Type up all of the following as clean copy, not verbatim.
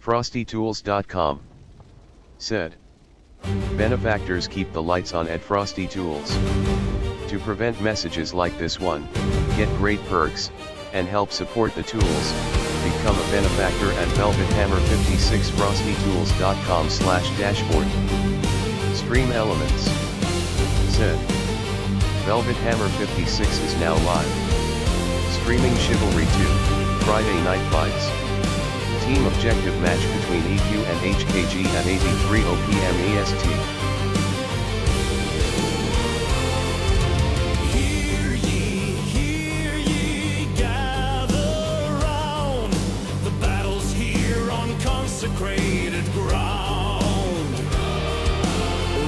FrostyTools.com said, benefactors keep the lights on at Frosty Tools. To prevent messages like this one, get great perks, and help support the tools, become a benefactor at velvethammer56frostytools.com/dashboard. Stream Elements said, Velvet Hammer 56 is now live. Streaming Chivalry 2, Friday Night Fights. Team objective match between EQ and HKG at 8:30 p.m. EST. Hear ye, gather round. The battle's here on consecrated ground.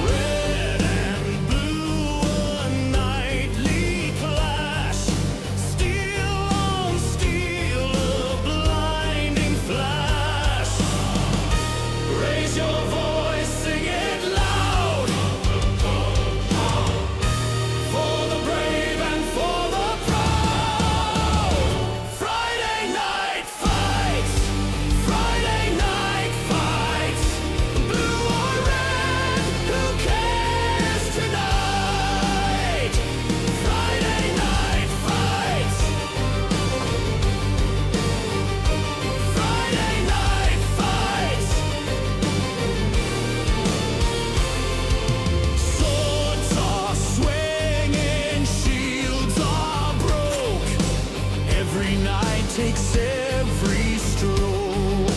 Red and blue, a nightly clash. Steel on steel, a blinding flash. Raise your voice, sing it loud. For the brave and for the proud. Friday night fights. Friday night fights. Blue or red, who cares tonight? Friday night fights. Friday night fights. Swords are swinging, shields are broke. Every night takes every stroke.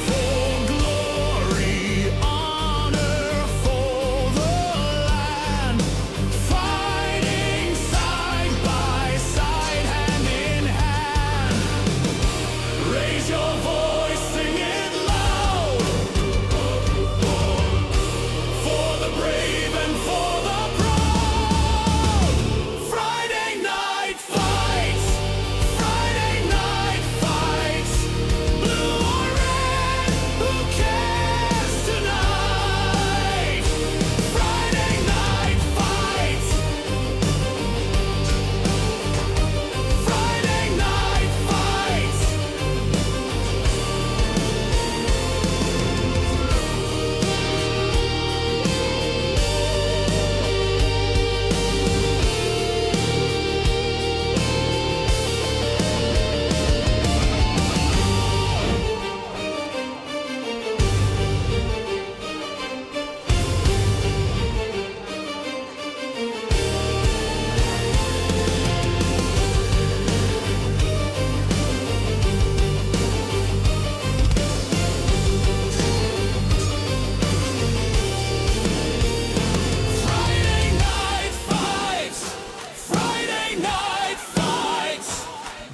For glory, honor, for the land. Fighting side by side, hand in hand. Raise your voice, sing it loud. For the brave and for the proud. Friday night fights. Friday night fights. Blue or red, who cares tonight? Friday night fights. Friday night fights. Friday night fights. Friday night fights.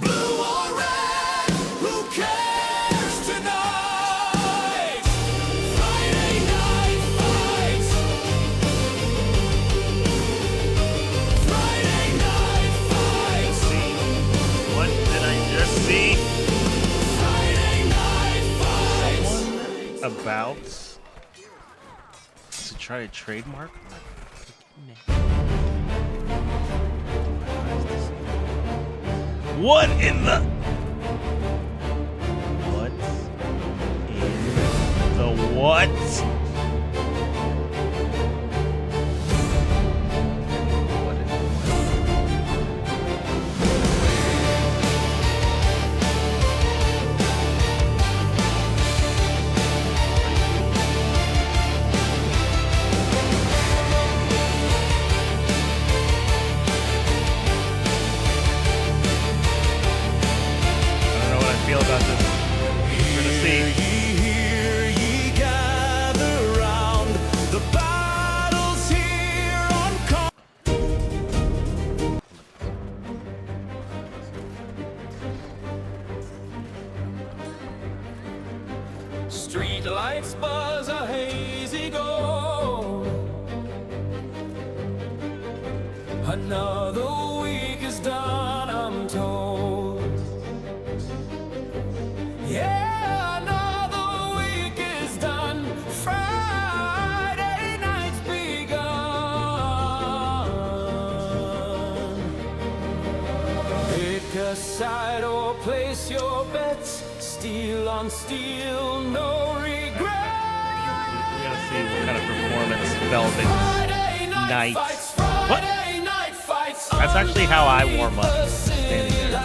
Blue or red, who cares tonight? Friday night fights. Friday night fights. What did I just see? Friday night fights. About to try to trademark my freaking name. What in the? What in the what? What in the I don't know what I feel about this. We're gonna see. Hear ye, gather round. The battle's here on street lights buzz a hazy gold. Another week is done, I'm told. Yeah, another week is done. Friday night's begun. Pick a side or place your bets. steel on steel, no regret. We gotta see what kind of performance Velvet Night. What? That's actually how I warm up, standing there.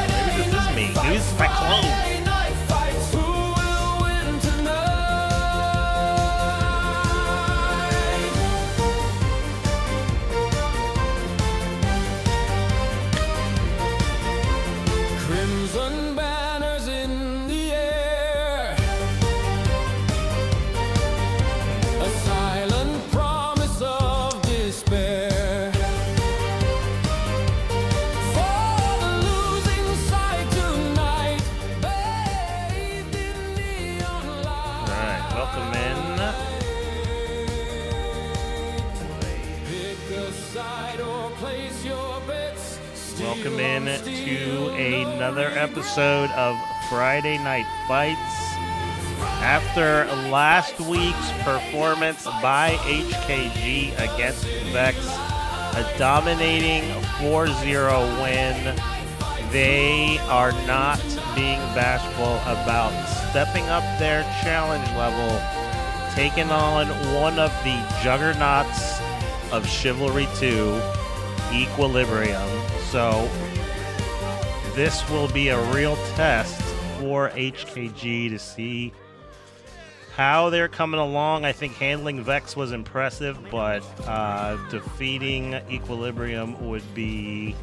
Maybe this is me. Maybe this is my clothes. Crimson banners in the air, a silent promise of despair. For the losing side tonight, bathed in neon light. Alright, welcome in. Pick a side or place your bets. Welcome in to another episode of Friday Night Fights. After last week's performance by HKG against Vex, a dominating 4-0 win, they are not being bashful about stepping up their challenge level, taking on one of the juggernauts of Chivalry 2, Equilibrium. So this will be a real test for HKG to see how they're coming along. I think handling Vex was impressive, but defeating Equilibrium would be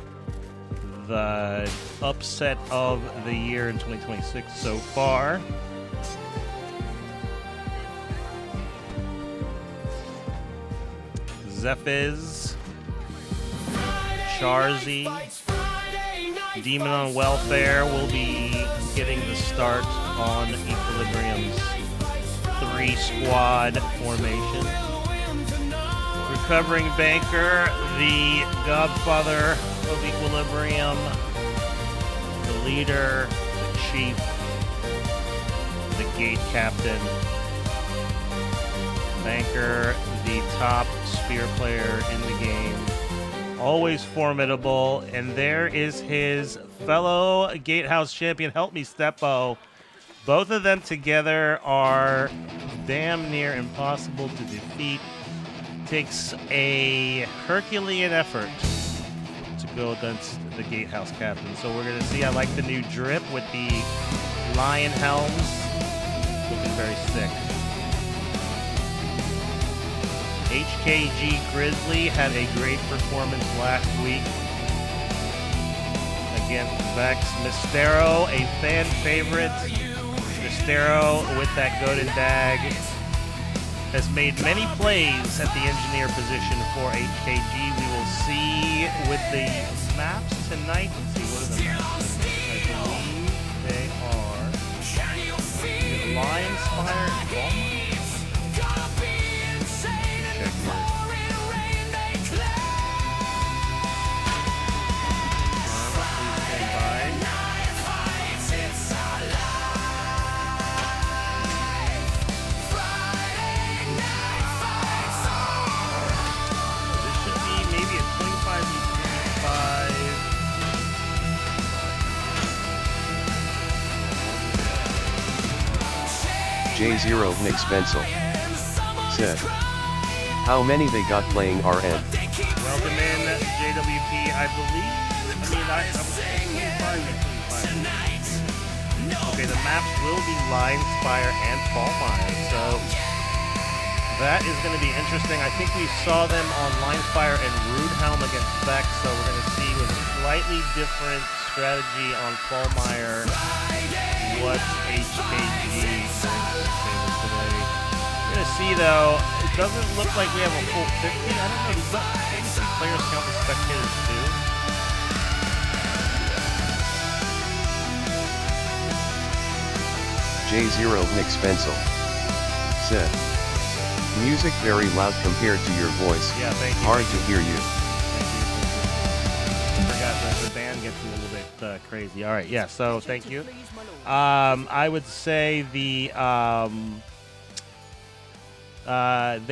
the upset of the year in 2026 so far. Zephiz, Charzy, Demon on Welfare will be getting the start on Equilibrium's 3-squad formation. Recovering Banker, the godfather of Equilibrium, the leader, the chief, the gate captain. Banker, the top spear player in the game. Always formidable. And there is his fellow Gatehouse champion. Help me, Steppo. Both of them together are damn near impossible to defeat. Takes a Herculean effort to go against the Gatehouse captain. So we're going to see. I like the new drip with the lion helms. Looking very sick. HKG Grizzly had a great performance last week against Vex. Mystero, a fan favorite. Mystero with that Golden Dag has made many plays at the engineer position for HKG. We will see with the maps tonight. Let's see, what are the maps? I believe they are Lion Spire and Ball. J0 Nick Spencel said, how many they got playing RN? Welcome in, JWP, I believe. I was 25 and 25. Okay, the maps will be Lion Spire and Fallmire, so that is going to be interesting. I think we saw them on Lion Spire and Rudehelm against Vex, so we're going to see with a slightly different strategy on Fallmire what HKG brings to the table today. We're going to see, though, it doesn't look like we have a full 50. I don't know, does that 83 players count as spectators too? J0 Nick Spencel said, music very loud compared to your voice. Yeah, thank you. Hard to hear you. I forgot that the band gets a little bit crazy. All right, yeah, so thank you. I would say they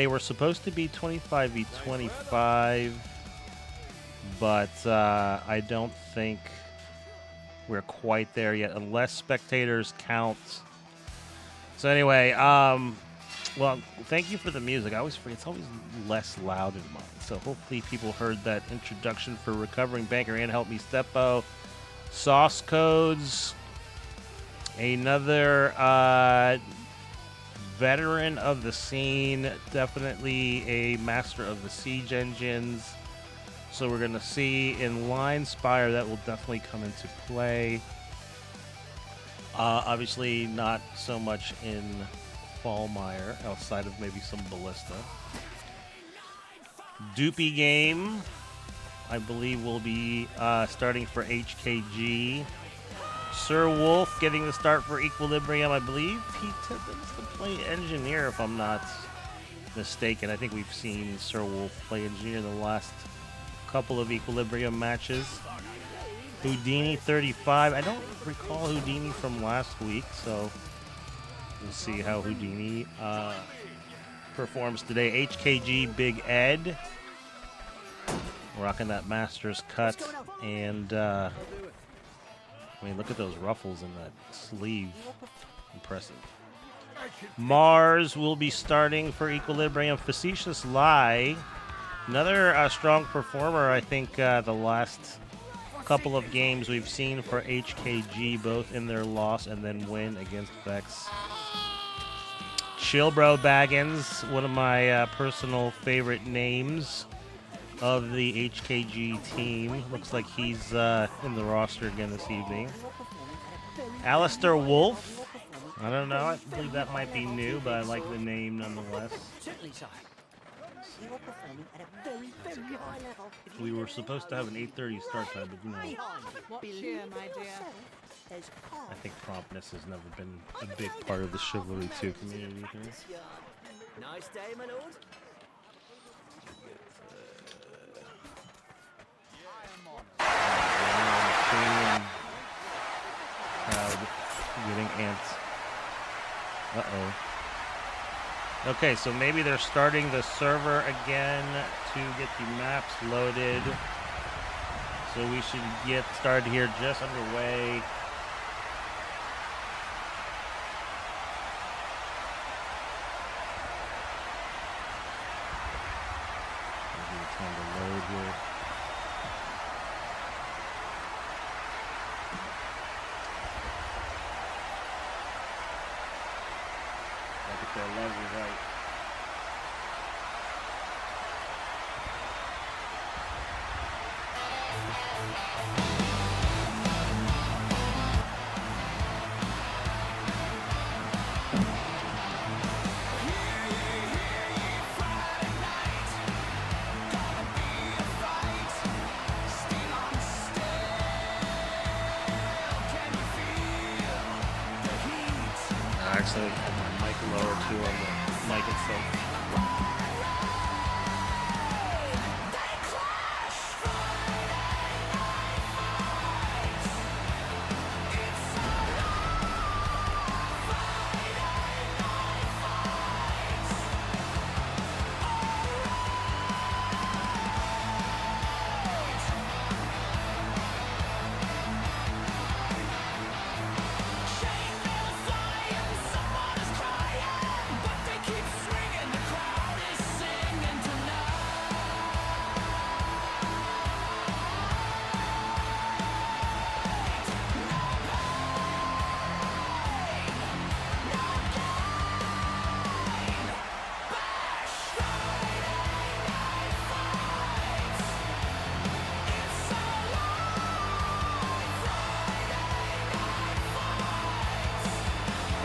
were supposed to be 25v25, but I don't think we're quite there yet, unless spectators count. So anyway, well, thank you for the music. I always forget, it's always less loud in mine. So hopefully people heard that introduction for Recovering Banker and Help Me Steppo. Sauce Codes, another veteran of the scene, definitely a master of the siege engines. So we're going to see in Line Spire that will definitely come into play. Obviously not so much in Fallmeyer, outside of maybe some Ballista. Doopy Game, I believe, will be starting for HKG. Sir Wolf getting the start for Equilibrium. I believe he tends to play Engineer, if I'm not mistaken. I think we've seen Sir Wolf play Engineer in the last couple of Equilibrium matches. Houdini 35. I don't recall Houdini from last week, so we'll see how Houdini performs today. HKG Big Ed, rocking that Master's cut, and I mean, look at those ruffles in that sleeve. Impressive. Mars will be starting for Equilibrium. Facetious Lie, another strong performer. I think the last couple of games we've seen for HKG, both in their loss and then win against Vex. Chillbro Baggins, one of my personal favorite names of the HKG team. Looks like he's in the roster again this evening. Alistair Wolf. I don't know. I believe that might be new, but I like the name nonetheless. We were supposed to have an 8:30 start time, but you know, I think promptness has never been a big part of the Chivalry 2 community here. Nice day, my lord. Crowd getting amped. Uh-oh. Okay, so maybe they're starting the server again to get the maps loaded. So we should get started here, just underway. Time to load here. Get that level right. Actually, I have my mic lower too on the mic itself.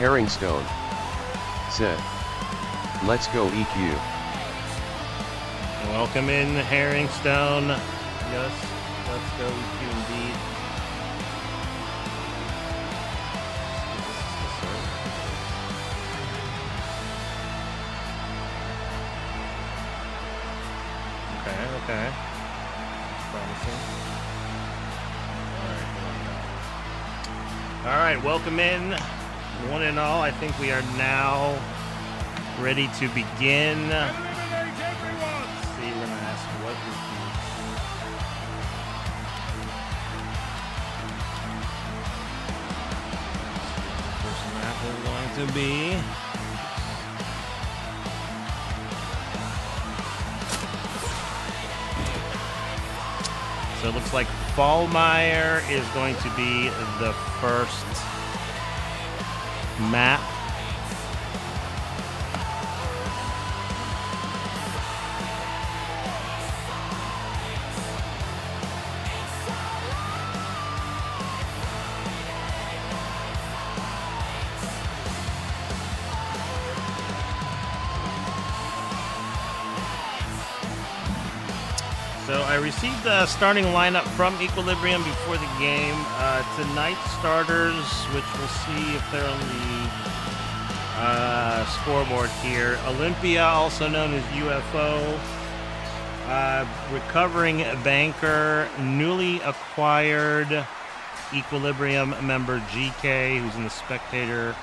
Herringstone said, "Let's go EQ." Welcome in, Herringstone. Yes, let's go EQ indeed. Okay. Promising. All right, welcome in. One and all, I think we are now ready to begin. Let's see, we're gonna ask what is going to be so it looks like Fallmeyer is going to be the first map. So I received the starting lineup from Equilibrium before the game. Tonight's starters, which we'll see if they're on the scoreboard here. Olympia, also known as UFO. Recovering banker, newly acquired Equilibrium member GK, who's in the spectator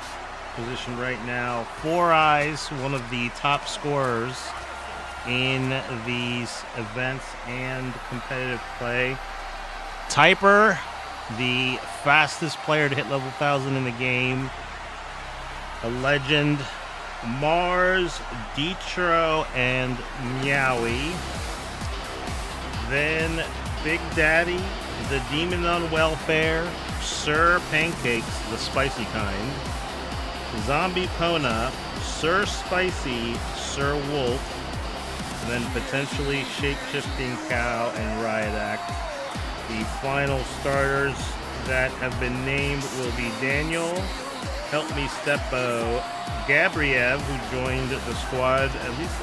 position right now. Four Eyes, one of the top scorers in these events and competitive play. Typer, the fastest player to hit level 1000 in the game. A legend. Mars, Detro, and Meowie. Then Big Daddy, the Demon on Welfare. Sir Pancakes, the spicy kind. Zombie Pona, Sir Spicy, Sir Wolf. And then potentially Shape-Shifting Cow and Riot Act. The final starters that have been named will be Daniel, Help Me Steppo, Gabriev, who joined the squad at least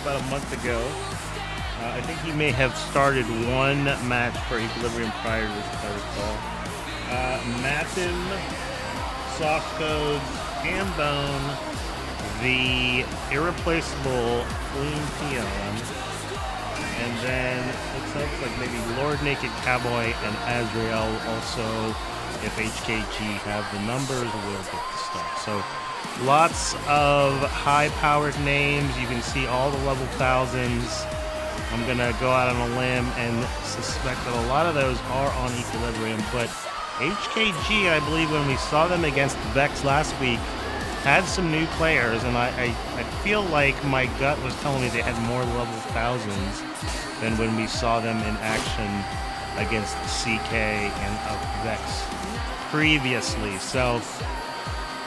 about a month ago. I think he may have started one match for Equilibrium prior to this, if I recall. Matin, Soft Codes, Hambone, the irreplaceable Queen Peon, and then it sounds like maybe Lord Naked Cowboy and Azrael also, if HKG have the numbers, will get the start. So lots of high-powered names. You can see all the level 1000s. I'm going to go out on a limb and suspect that a lot of those are on Equilibrium, but HKG, I believe when we saw them against Vex last week, had some new players, and I feel like my gut was telling me they had more level 1000s than when we saw them in action against CK and Vex previously. So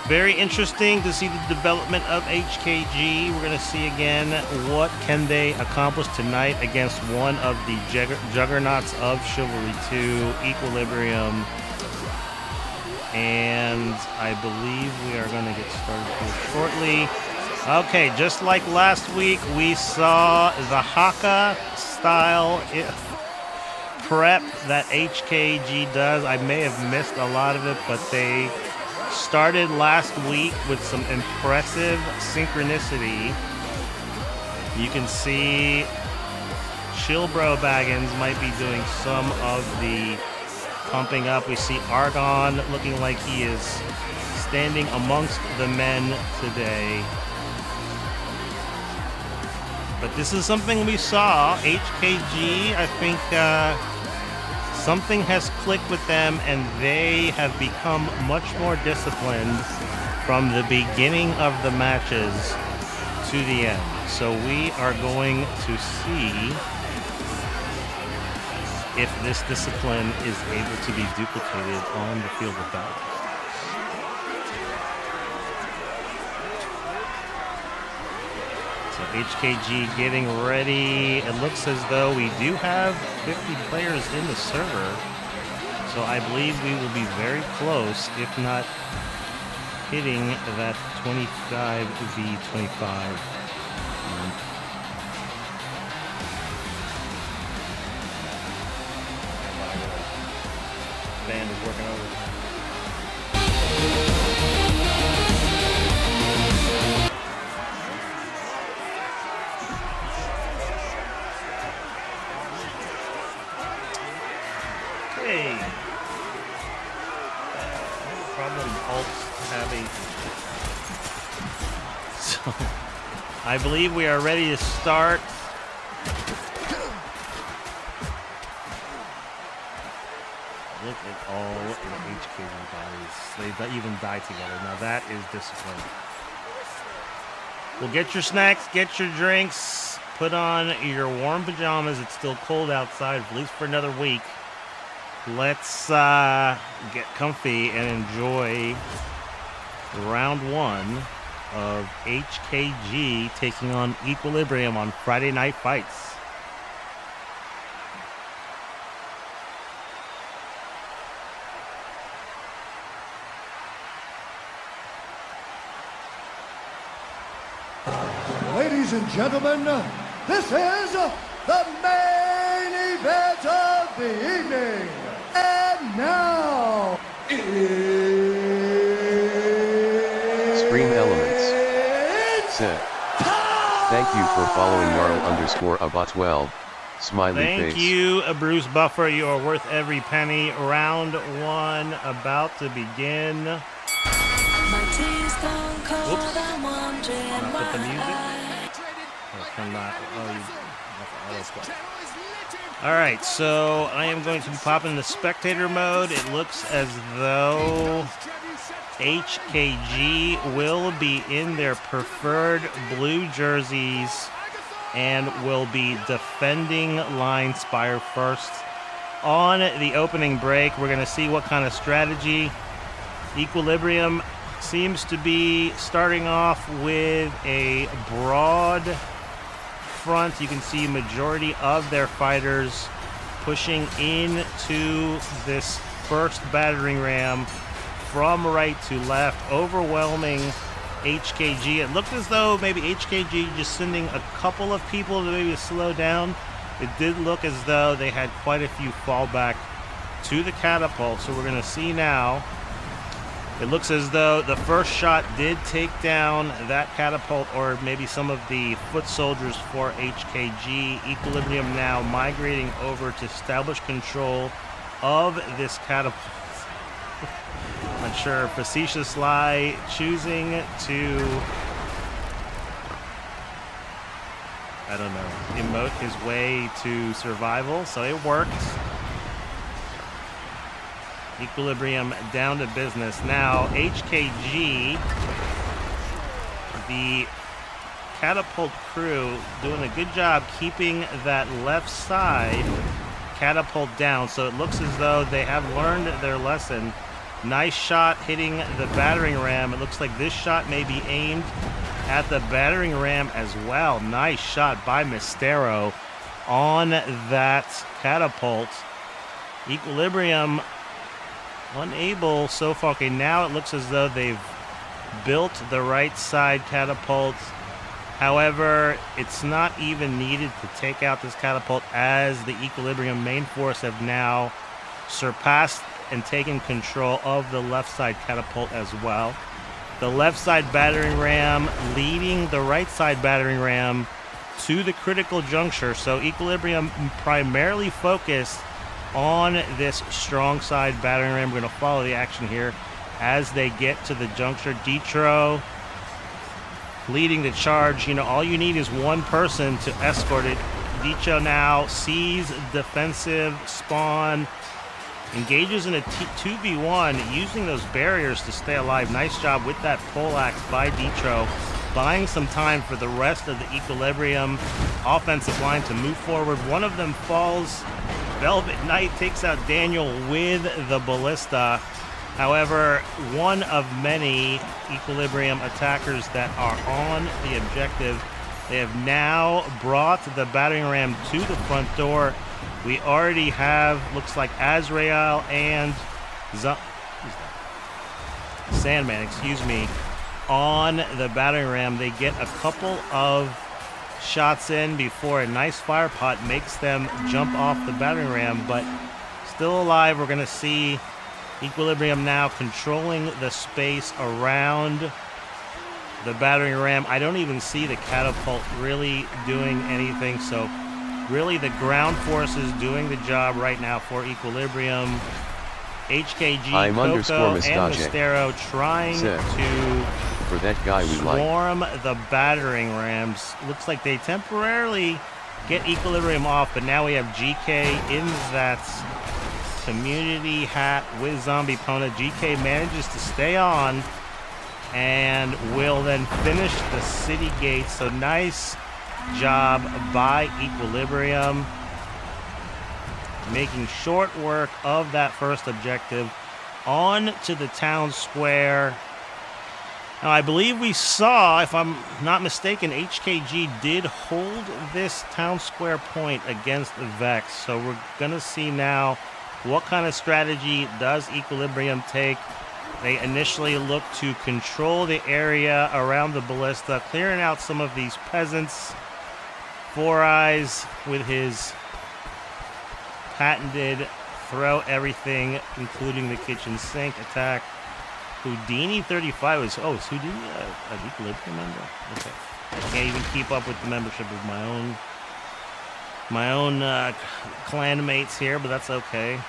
very interesting to see the development of HKG. We're going to see again what can they accomplish tonight against one of the juggernauts of Chivalry 2, Equilibrium. And I believe we are going to get started here shortly. Okay, just like last week, we saw the Haka style prep that HKG does. I may have missed a lot of it, but they started last week with some impressive synchronicity. You can see Chillbro Baggins might be doing some of the pumping up. We see Argon looking like he is standing amongst the men today. But this is something we saw. HKG, I think something has clicked with them, and they have become much more disciplined from the beginning of the matches to the end. So we are going to see if this discipline is able to be duplicated on the field of battle. So HKG getting ready. It looks as though we do have 50 players in the server. So I believe we will be very close, if not hitting that 25v25. Band is working over. Okay. Problem Alt's having. So, I believe we are ready to start. Look at all the HKG bodies. They even die together. Now that is discipline. Well, get your snacks, get your drinks, put on your warm pajamas. It's still cold outside, at least for another week. Let's get comfy and enjoy round one of HKG taking on Equilibrium on Friday Night Fights. Ladies and gentlemen, this is the main event of the evening. And now, Scream Elements. Sid. Thank you for following Marl_Abba12. Smiley face. Thank you, Bruce Buffer. You are worth every penny. Round one about to begin. Whoops. Put the music. All right, so I am going to be popping the spectator mode. It looks as though HKG will be in their preferred blue jerseys and will be defending Line Spire first. On the opening break, we're going to see what kind of strategy Equilibrium seems to be starting off with a broad front. You can see majority of their fighters pushing into this first battering ram from right to left, overwhelming HKG. It looked as though maybe HKG just sending a couple of people to maybe slow down. It did look as though they had quite a few fallback to the catapult. So we're going to see now. It looks as though the first shot did take down that catapult, or maybe some of the foot soldiers for HKG. Equilibrium now migrating over to establish control of this catapult. Not sure, Facetious Lie choosing to, I don't know, emote his way to survival, so it worked. Equilibrium down to business. Now, HKG, the catapult crew, doing a good job keeping that left side catapult down. So it looks as though they have learned their lesson. Nice shot hitting the battering ram. It looks like this shot may be aimed at the battering ram as well. Nice shot by Mistero on that catapult. Equilibrium unable so far. Okay, now it looks as though they've built the right side catapult. However, it's not even needed to take out this catapult, as the Equilibrium main force have now surpassed and taken control of the left side catapult as well. The left side battering ram leading the right side battering ram to the critical juncture. So Equilibrium primarily focused on this strong side battering ram. We're going to follow the action here as they get to the juncture. Detro leading the charge. You know, all you need is one person to escort it. Detro now sees defensive spawn, engages in a 2v1, using those barriers to stay alive. Nice job with that poleaxe by Detro, buying some time for the rest of the Equilibrium offensive line to move forward. One of them falls. Velvet Knight takes out Daniel with the ballista. However, one of many Equilibrium attackers that are on the objective. They have now brought the battering ram to the front door. We already have, looks like Azrael and Sandman, excuse me, on the battering ram. They get a couple of shots in before a nice fire pot makes them jump off the battering ram, but still alive. We're going to see Equilibrium now controlling the space around the battering ram. I don't even see the catapult really doing anything, so really the ground forces doing the job right now for Equilibrium. HKG, I'm Coco, and _Mustache. Mistero trying Sick. to For that guy we like. swarm the battering rams. Looks like they temporarily get Equilibrium off, but now we have GK in that community hat with Zombie Pona. GK manages to stay on and will then finish the city gate. So nice job by Equilibrium, making short work of that first objective. On to the town square. Now, I believe we saw, if I'm not mistaken, HKG did hold this town square point against Vex. So we're going to see now what kind of strategy does Equilibrium take. They initially look to control the area around the ballista, clearing out some of these peasants. Four Eyes with his patented throw everything, including the kitchen sink attack. Houdini 35 is, is Houdini an Equilibrium member? Okay. I can't even keep up with the membership of my own clan mates here, but that's okay.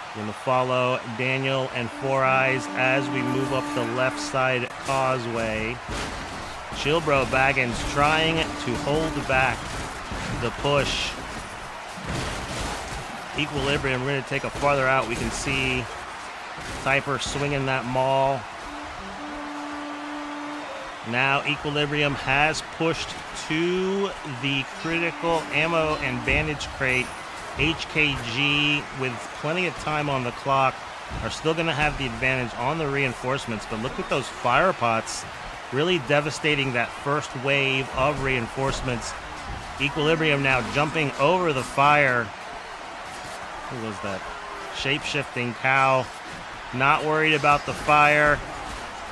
We're going to follow Daniel and Four Eyes as we move up the left side causeway. Chillbro Baggins trying to hold back the push. Equilibrium, we're going to take a farther out. We can see Typer swinging that maul. Now Equilibrium has pushed to the critical ammo and bandage crate. HKG, with plenty of time on the clock, are still going to have the advantage on the reinforcements, but look at those fire pots really devastating that first wave of reinforcements. Equilibrium now jumping over the fire. Who was that? Shape-shifting cow. Not worried about the fire.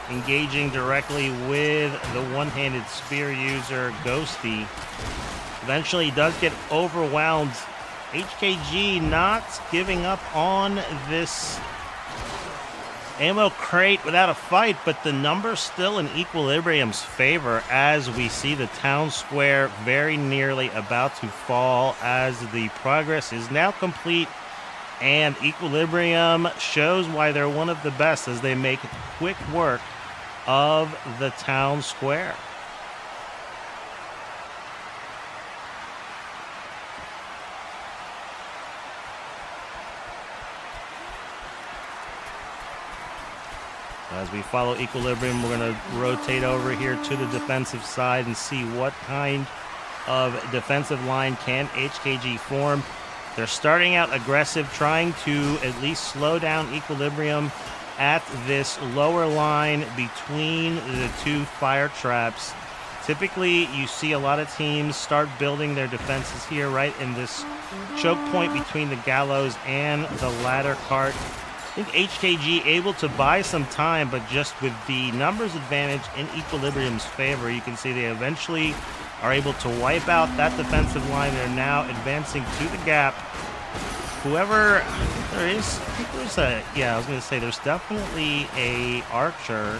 Engaging directly with the one-handed spear user, Ghosty. Eventually does get overwhelmed. HKG not giving up on this ammo crate without a fight, but the numbers still in Equilibrium's favor as we see the town square very nearly about to fall as the progress is now complete, and Equilibrium shows why they're one of the best as they make quick work of the town square. As we follow Equilibrium, we're going to rotate over here to the defensive side and see what kind of defensive line can HKG form. They're starting out aggressive, trying to at least slow down Equilibrium at this lower line between the two fire traps. Typically, you see a lot of teams start building their defenses here, right in this choke point between the gallows and the ladder cart. I think HKG able to buy some time, but just with the numbers advantage in Equilibrium's favor, you can see they eventually are able to wipe out that defensive line. They're now advancing to the gap. Whoever there is, I think there's I was going to say there's definitely a archer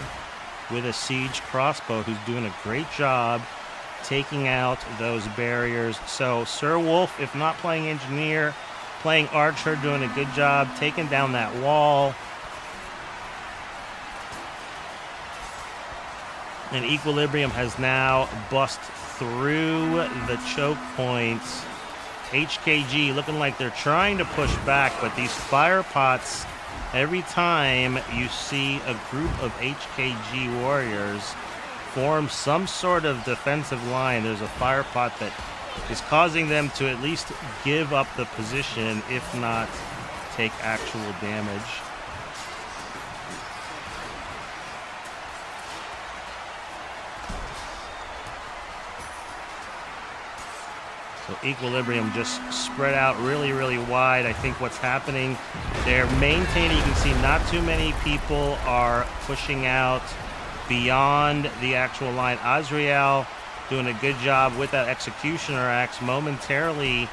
with a siege crossbow who's doing a great job taking out those barriers. So Sir Wolf, if not playing engineer, playing archer, doing a good job taking down that wall. And Equilibrium has now bust through the choke points. HKG looking like they're trying to push back, but these fire pots, every time you see a group of HKG warriors form some sort of defensive line, there's a fire pot that is causing them to at least give up the position, if not take actual damage. So Equilibrium just spread out really, really wide. I think what's happening, they're maintaining, you can see not too many people are pushing out beyond the actual line. Azrael doing a good job with that Executioner Axe, momentarily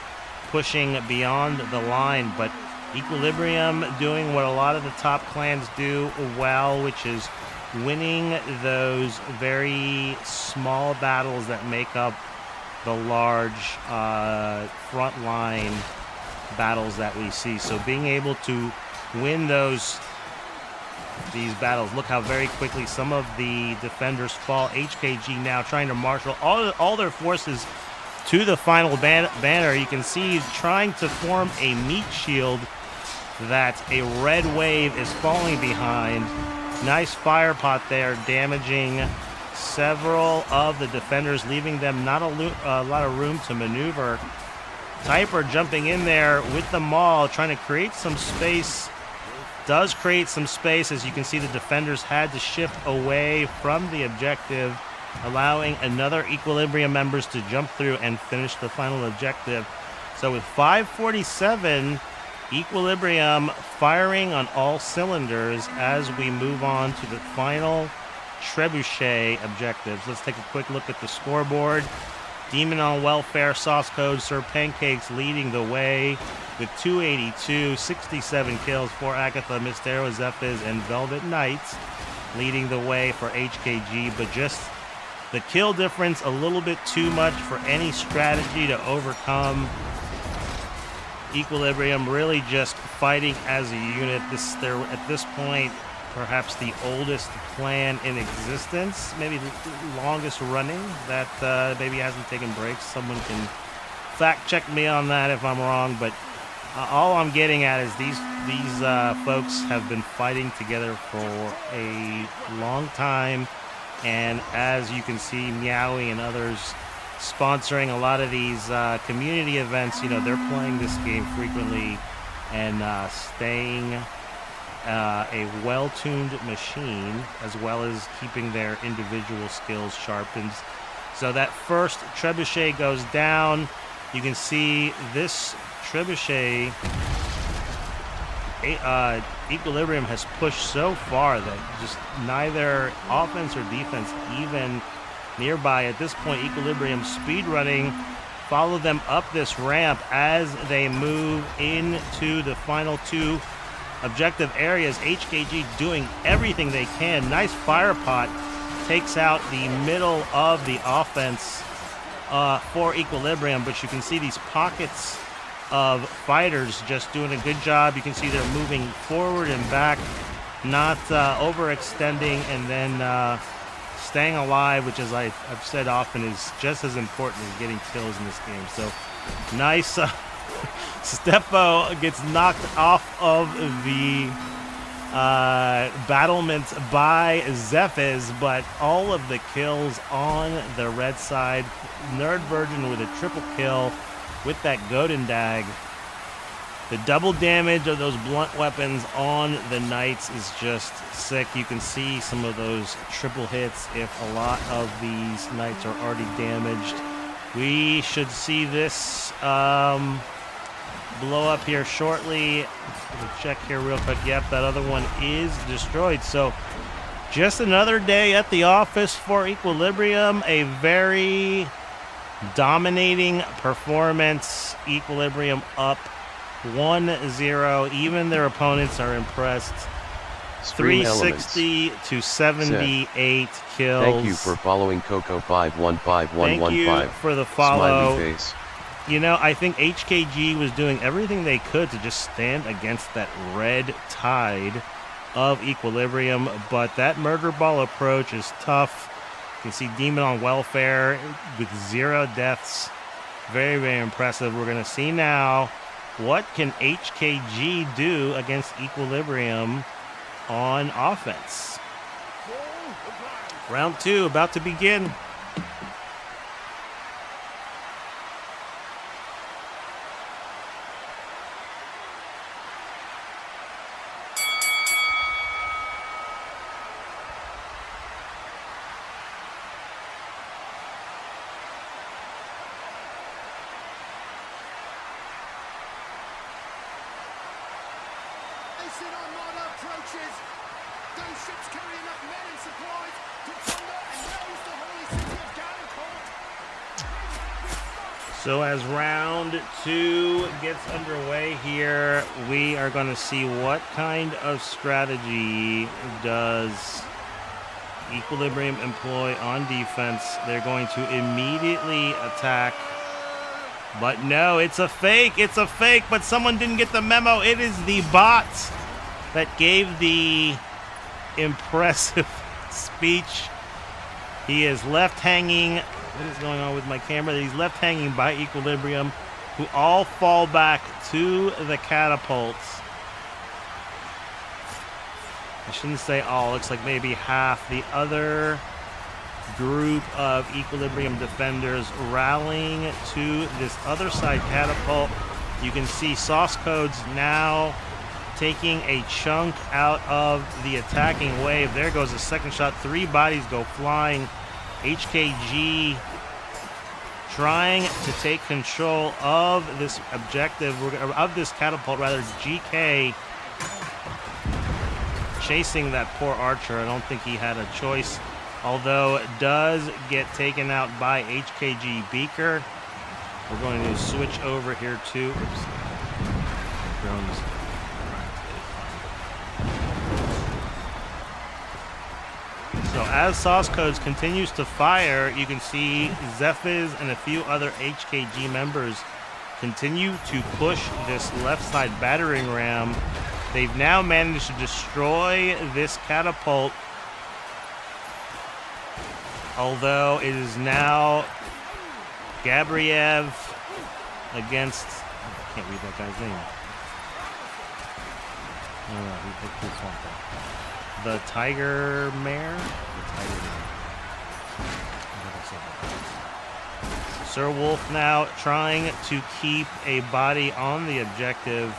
pushing beyond the line, but Equilibrium doing what a lot of the top clans do well, which is winning those very small battles that make up the large front line battles that we see. So being able to win these battles, look how very quickly some of the defenders fall. HKG now trying to marshal all their forces to the final banner. You can see trying to form a meat shield that a red wave is falling behind. Nice fire pot there, damaging several of the defenders, leaving them not a lot of room to maneuver. Typer jumping in there with the maul, trying to create some space. Does create some space. As you can see, the defenders had to shift away from the objective, allowing another Equilibrium members to jump through and finish the final objective. So with 5:47, Equilibrium firing on all cylinders as we move on to the final Trebuchet objectives. Let's take a quick look at the scoreboard. Demon on Welfare, Sauce Code, Sir Pancakes leading the way with 282, 67 kills for Agatha, Mysterio, Zephyrs, and Velvet Knights leading the way for HKG, but just the kill difference a little bit too much for any strategy to overcome. Equilibrium really just fighting as a unit. They're at this point perhaps the oldest clan in existence, maybe the longest running that maybe hasn't taken breaks. Someone can fact check me on that if I'm wrong, but all I'm getting at is these folks have been fighting together for a long time, and as you can see, Meowie and others sponsoring a lot of these community events, you know, they're playing this game frequently and staying a well-tuned machine, as well as keeping their individual skills sharpened. So that first trebuchet goes down. You can see this trebuchet Equilibrium has pushed so far that just neither offense or defense even nearby. At this point, Equilibrium speed running, follow them up this ramp as they move into the final two objective areas. HKG doing everything they can. Nice fire pot takes out the middle of the offense for Equilibrium, but you can see these pockets of fighters just doing a good job. You can see they're moving forward and back, not overextending, and then staying alive, which, as I've said often, is just as important as getting kills in this game. So nice. Steppo gets knocked off of the battlements by Zephyrs, but all of the kills on the red side. Nerd Virgin with a triple kill with that Godin Dag. The double damage of those blunt weapons on the Knights is just sick. You can see some of those triple hits if a lot of these Knights are already damaged. We should see this blow up here shortly. We'll check here real quick. Yep, that other one is destroyed. So just another day at the office for Equilibrium. A very dominating performance. Equilibrium up 1-0. Even their opponents are impressed. 360 to 78 kills. Thank you for following Coco515115. Thank you for the follow. Smiley face. You know, I think HKG was doing everything they could to just stand against that red tide of Equilibrium, but that murder ball approach is tough. You can see Demon on Welfare with 0 deaths. Very, very impressive. We're going to see now what can HKG do against Equilibrium on offense. Round 2 about to begin. So as round 2 gets underway here, we are going to see what kind of strategy does Equilibrium employ on defense. They're going to immediately attack. But no, it's a fake. It's a fake, but someone didn't get the memo. It is the bot that gave the impressive speech He is left hanging. What is going on with my camera? He's left hanging by Equilibrium, who all fall back to the catapults. I shouldn't say all. Looks like maybe half. The other group of Equilibrium defenders rallying to this other side catapult. You can see Sauce Codes now taking a chunk out of the attacking wave. There goes the second shot. 3 bodies go flying. HKG trying to take control of this objective, of this catapult rather. GK chasing that poor archer. I don't think he had a choice, although does get taken out by HKG Beaker. We're going to switch over here to, oops, drones. So as Sauce Codes continues to fire, you can see Zephiz and a few other HKG members continue to push this left side battering ram. They've now managed to destroy this catapult, although it is now Gabriev against, I can't read that guy's name. The Tiger Mare? The Tiger Mare. Sir Wolf now trying to keep a body on the objective,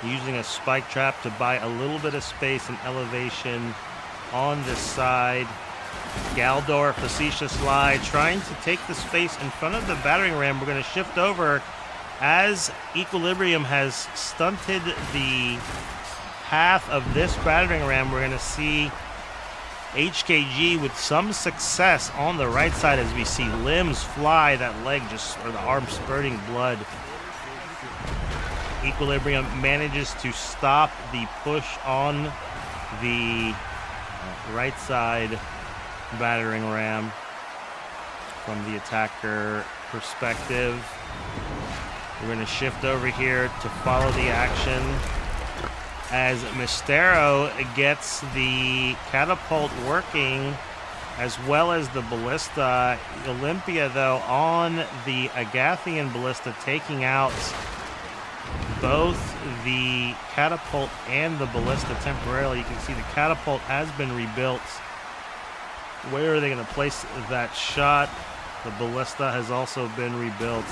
using a spike trap to buy a little bit of space and elevation on this side. Galdor, Facetious Lie, trying to take the space in front of the battering ram. We're going to shift over as Equilibrium has stunted the path of this battering ram. We're going to see HKG with some success on the right side as we see limbs fly, that leg just, or the arm spurting blood. Equilibrium manages to stop the push on the right side battering ram from the attacker perspective. We're going to shift over here to follow the action as Mistero gets the catapult working, as well as the ballista. Olympia, though, on the Agathian ballista, taking out both the catapult and the ballista temporarily. You can see the catapult has been rebuilt. Where are they going to place that shot? The ballista has also been rebuilt.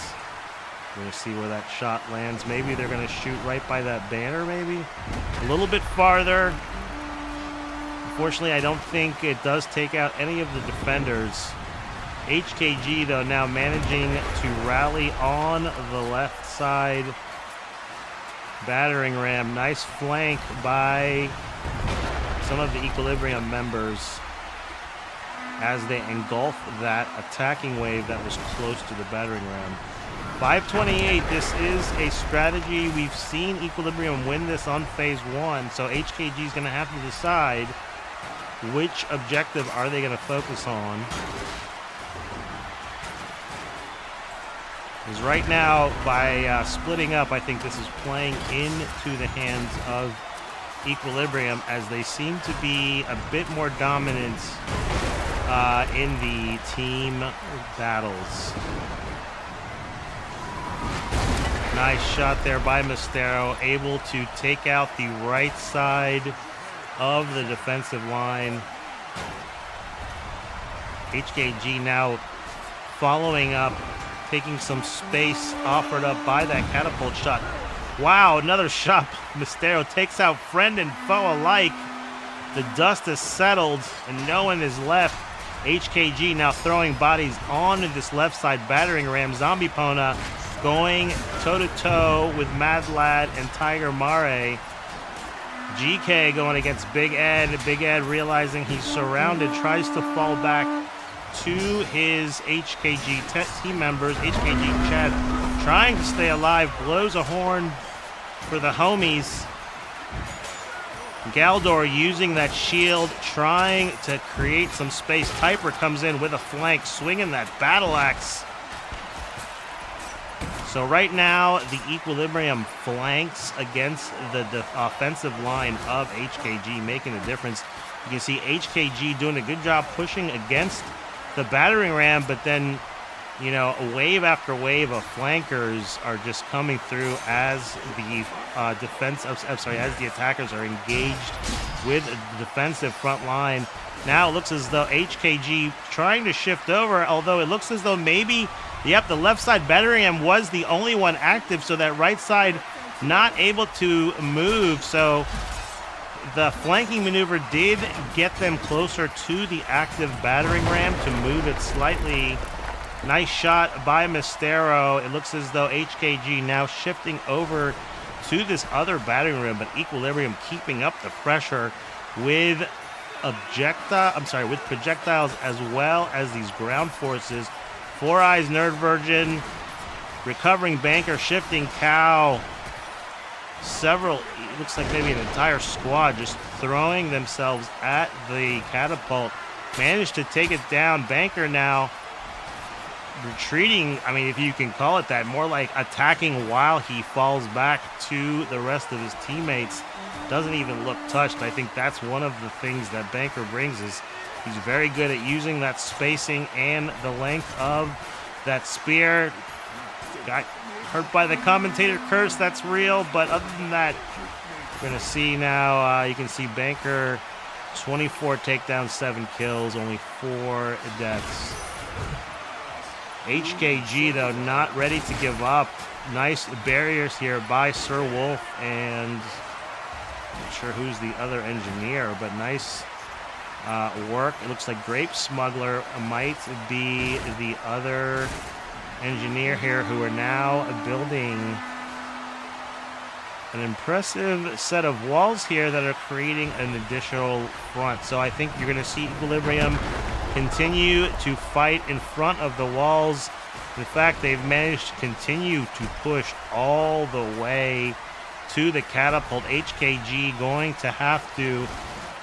We're going to see where that shot lands. Maybe they're going to shoot right by that banner, maybe? A little bit farther. Unfortunately, I don't think it does take out any of the defenders. HKG, though, now managing to rally on the left side battering ram. Nice flank by some of the Equilibrium members as they engulf that attacking wave that was close to the battering ram. 528, this is a strategy. We've seen Equilibrium win this on phase 1, so HKG is going to have to decide which objective are they going to focus on. Because right now, by splitting up, I think this is playing into the hands of Equilibrium, as they seem to be a bit more dominant in the team battles. Nice shot there by Mistero, able to take out the right side of the defensive line. HKG now following up, taking some space offered up by that catapult shot. Wow, another shot. Mistero takes out friend and foe alike. The dust has settled and no one is left. HKG now throwing bodies onto this left side battering ram. Zombie Pona going toe-to-toe with Mad Lad and Tiger Mare. GK going against Big Ed. Big Ed, realizing he's surrounded, tries to fall back to his HKG team members. HKG Chad trying to stay alive, blows a horn for the homies. Galdor using that shield, trying to create some space. Typer comes in with a flank, swinging that battle axe. So right now, the Equilibrium flanks against the offensive line of HKG, making a difference. You can see HKG doing a good job pushing against the battering ram, but then, you know, wave after wave of flankers are just coming through as the as the attackers are engaged with the defensive front line. Now it looks as though HKG trying to shift over, although it looks as though maybe, yep, the left side battering ram was the only one active, so that right side not able to move. So the flanking maneuver did get them closer to the active battering ram to move it slightly. Nice shot by Mistero. It looks as though HKG now shifting over to this other battering ram, but Equilibrium keeping up the pressure with projectiles as well as these ground forces. Four Eyes, Nerd Virgin, recovering Banker, shifting Cow. Several, it looks like maybe an entire squad just throwing themselves at the catapult. Managed to take it down. Banker now retreating, I mean, if you can call it that, more like attacking while he falls back to the rest of his teammates. Doesn't even look touched. I think that's one of the things that Banker brings, is he's very good at using that spacing and the length of that spear. Got hurt by the commentator curse, that's real, but other than that, we're going to see now, you can see Banker, 24 takedowns, 7 kills, only 4 deaths. HKG, though, not ready to give up. Nice barriers here by Sir Wolf, and not sure who's the other engineer, but nice work. It looks like Grape Smuggler might be the other engineer here, who are now building an impressive set of walls here that are creating an additional front. So I think you're going to see Equilibrium continue to fight in front of the walls. In fact, they've managed to continue to push all the way to the catapult. HKG going to have to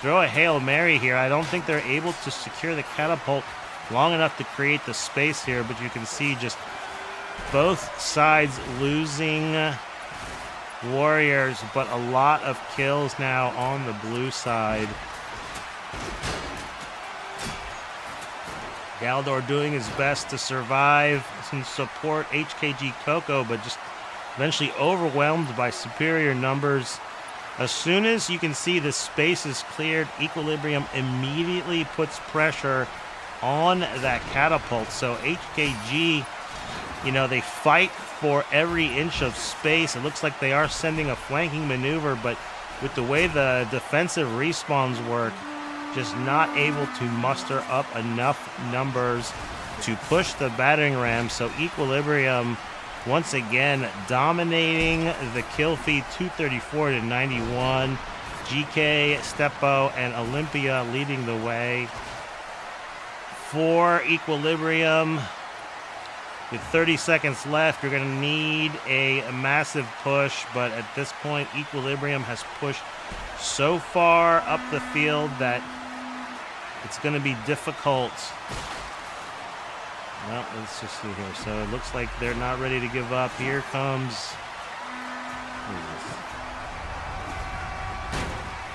throw a Hail Mary here. I don't think they're able to secure the catapult long enough to create the space here, but you can see just both sides losing warriors, but a lot of kills now on the blue side. Galdor doing his best to survive and support HKG Coco, but just eventually overwhelmed by superior numbers. As soon as you can see the space is cleared, Equilibrium immediately puts pressure on that catapult. So HKG, you know, they fight for every inch of space. It looks like they are sending a flanking maneuver, but with the way the defensive respawns work, just not able to muster up enough numbers to push the battering ram. So Equilibrium once again dominating the kill feed, 234 to 91. GK, Stepo, and Olympia leading the way for Equilibrium. With 30 seconds left, you're going to need a massive push, but at this point, Equilibrium has pushed so far up the field that it's going to be difficult. Well, let's just see here. So it looks like they're not ready to give up. Here comes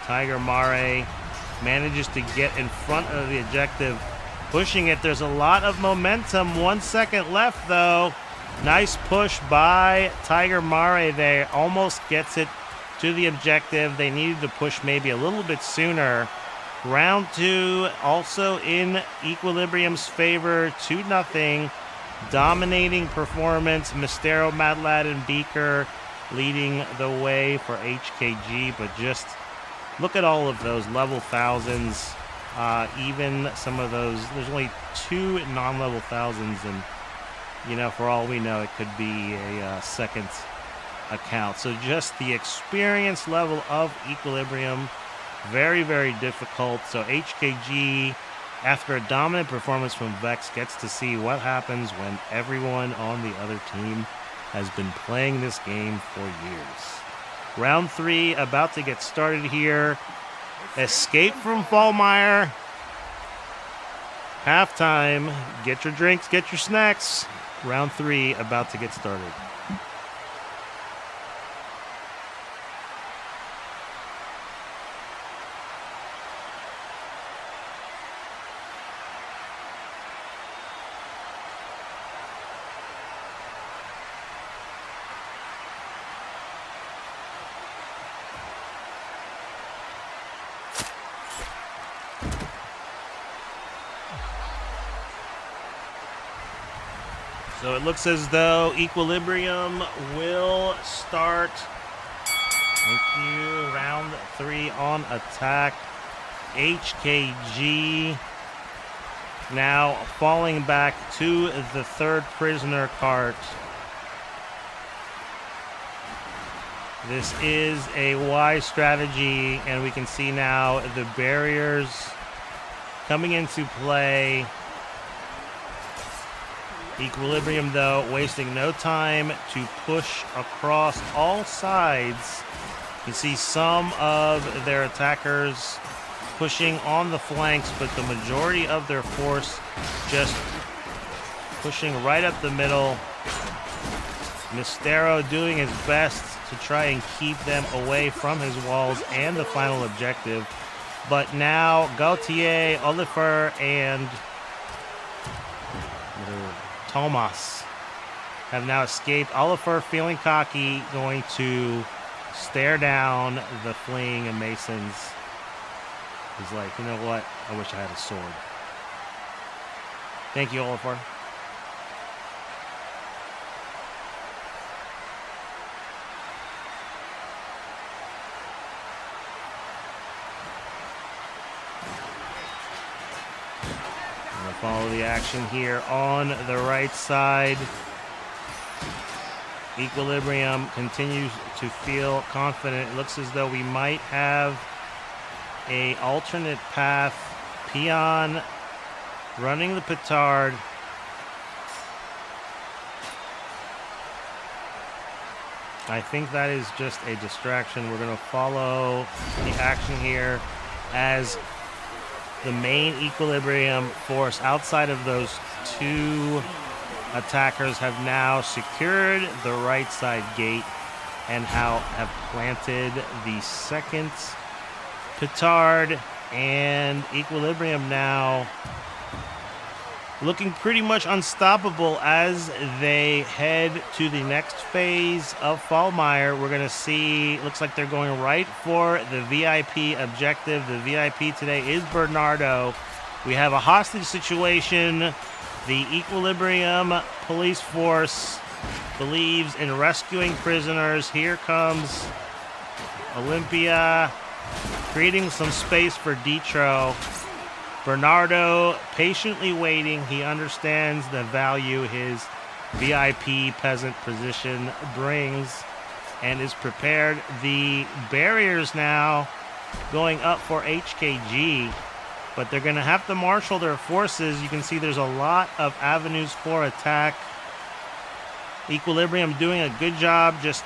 Tiger Mare. Manages to get in front of the objective, pushing it. There's a lot of momentum. 1 second left, though. Nice push by Tiger Mare there. Almost gets it to the objective. They needed to push maybe a little bit sooner. Round 2 also in Equilibrium's favor, 2-0. Dominating performance. Mistero, Mad Lad, and Beaker leading the way for HKG, but just look at all of those level thousands. Even some of those, there's only 2 non-level thousands, and you know, for all we know, it could be a second account. So just the experience level of Equilibrium, very, very difficult. So HKG, after a dominant performance from Vex, gets to see what happens when everyone on the other team has been playing this game for years. Round 3 about to get started here. Escape from Fallmeyer. Halftime. Get your drinks, get your snacks. Round 3 about to get started. So it looks as though Equilibrium will start. Thank you. Round 3 on attack. HKG now falling back to the third prisoner cart. This is a wise strategy, and we can see now the barriers coming into play. Equilibrium, though, wasting no time to push across all sides. You can see some of their attackers pushing on the flanks, but the majority of their force just pushing right up the middle. Mistero doing his best to try and keep them away from his walls and the final objective. But now Gautier, Oliver, and Thomas have now escaped. Oliver, feeling cocky, going to stare down the fleeing Masons. He's like, you know what? I wish I had a sword. Thank you, Oliver. Follow the action here on the right side. Equilibrium continues to feel confident. It looks as though we might have a alternate path. Peon running the petard. I think that is just a distraction. We're going to follow the action here as the main Equilibrium force outside of those two attackers have now secured the right side gate and have planted the second petard, and Equilibrium now looking pretty much unstoppable as they head to the next phase of Fallmeyer. We're going to see, looks like they're going right for the VIP objective. The VIP today is Bernardo. We have a hostage situation. The Equilibrium police force believes in rescuing prisoners. Here comes Olympia, creating some space for Ditro. Bernardo patiently waiting. He understands the value his VIP peasant position brings and is prepared. The barriers now going up for HKG, but they're going to have to marshal their forces. You can see there's a lot of avenues for attack. Equilibrium doing a good job just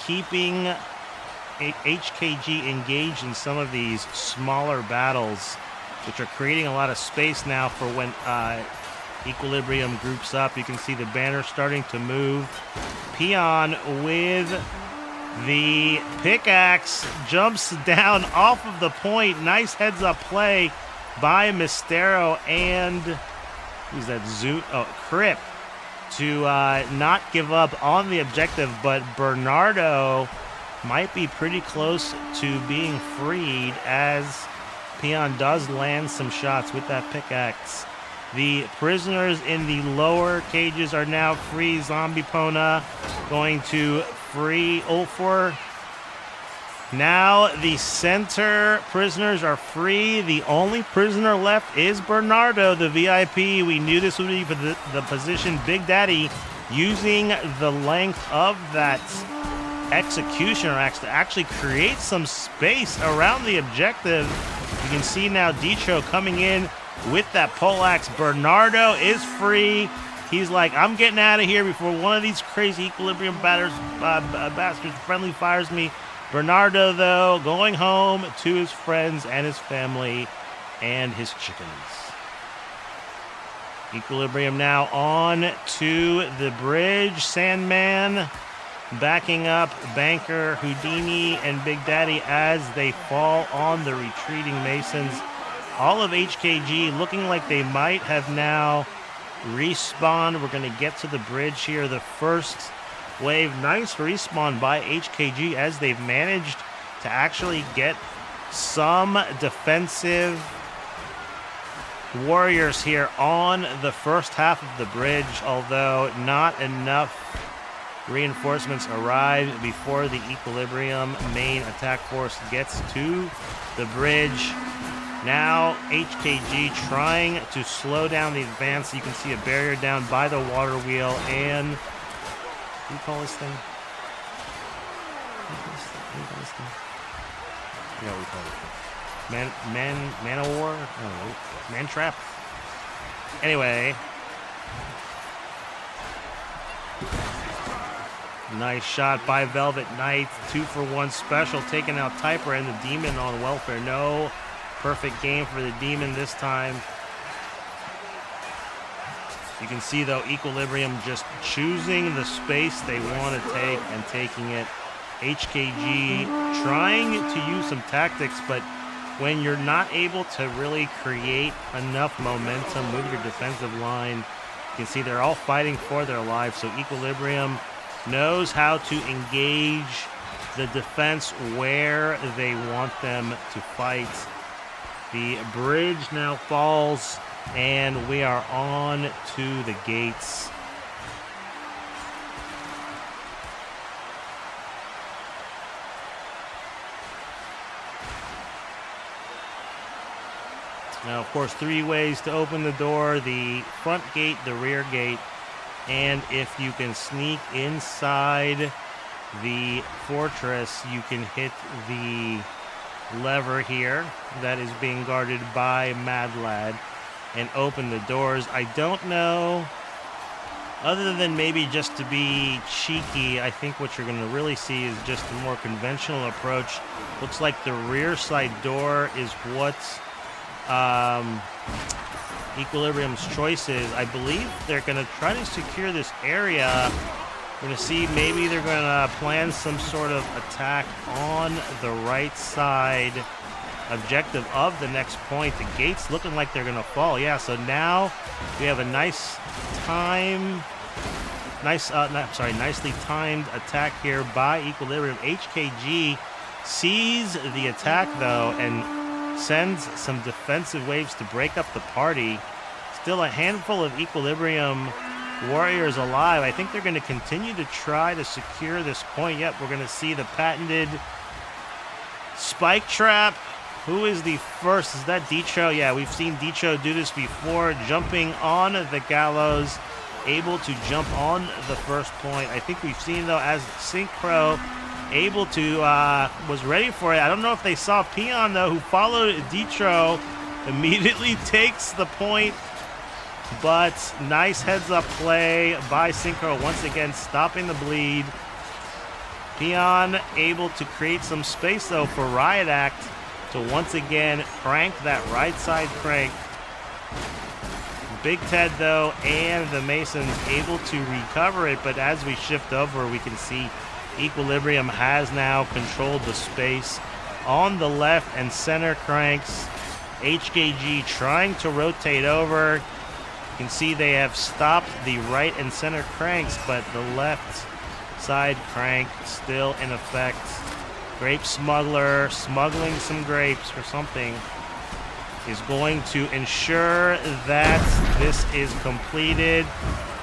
keeping HKG engaged in some of these smaller battles, which are creating a lot of space now for when Equilibrium groups up. You can see the banner starting to move. Peon with the pickaxe jumps down off of the point. Nice heads-up play by Mistero and who's that? Crip to not give up on the objective, but Bernardo might be pretty close to being freed as Peon does land some shots with that pickaxe. The prisoners in the lower cages are now free. Zombie Pona going to free Ulfor. Now the center prisoners are free. The only prisoner left is Bernardo, the VIP. We knew this would be the position. Big Daddy using the length of that executioner axe to actually create some space around the objective. You can see now Ditro coming in with that poleaxe. Bernardo is free. He's like, I'm getting out of here before one of these crazy Equilibrium bastards friendly fires me. Bernardo, though, going home to his friends and his family and his chickens. Equilibrium now on to the bridge. Sandman backing up Banker, Houdini, and Big Daddy as they fall on the retreating Masons. All of HKG looking like they might have now respawned. We're going to get to the bridge here. The first wave. Nice respawn by HKG as they've managed to actually get some defensive warriors here on the first half of the bridge, although not enough reinforcements arrive before the Equilibrium main attack force gets to the bridge. Now HKG trying to slow down the advance. You can see a barrier down by the water wheel and what do you call this thing? You know what we call it. Man of war? No, man trap. Anyway. Nice shot by Velvet Knight. 2-for-1 special, taking out Typer and the Demon on welfare. No perfect game for the Demon this time. You can see, though, Equilibrium just choosing the space they want to take and taking it. HKG trying to use some tactics, but when you're not able to really create enough momentum with your defensive line, you can see they're all fighting for their lives. So Equilibrium knows how to engage the defense where they want them to fight. The bridge now falls, and we are on to the gates. Now, of course, 3 ways to open the door: the front gate, the rear gate, and if you can sneak inside the fortress, you can hit the lever here that is being guarded by Mad Lad and open the doors. I don't know, other than maybe just to be cheeky, I think what you're going to really see is just a more conventional approach. Looks like the rear side door is what Equilibrium's choice is. I believe they're going to try to secure this area. We're going to see maybe they're going to plan some sort of attack on the right side objective of the next point. The gate's looking like they're going to fall. Yeah, so now we have a nicely timed attack here by Equilibrium. HKG sees the attack, though, and sends some defensive waves to break up the party. Still a handful of Equilibrium warriors alive. I think they're going to continue to try to secure this point. Yep, we're going to see the patented spike trap. Who is the first? Is that Dicho? Yeah, we've seen Dicho do this before, jumping on the gallows, able to jump on the first point. I think we've seen, though, as Synchro able to, was ready for it. I don't know if they saw Peon, though, who followed Dicho, immediately takes the point. But nice heads-up play by Synchro, once again stopping the bleed. Peon able to create some space, though, for Riot Act to once again crank that right side crank. Big Ted, though, and the Masons able to recover it, but as we shift over, we can see Equilibrium has now controlled the space on the left and center cranks. HKG trying to rotate over. You can see they have stopped the right and center cranks, but the left side crank still in effect. Grape Smuggler smuggling some grapes or something is going to ensure that this is completed.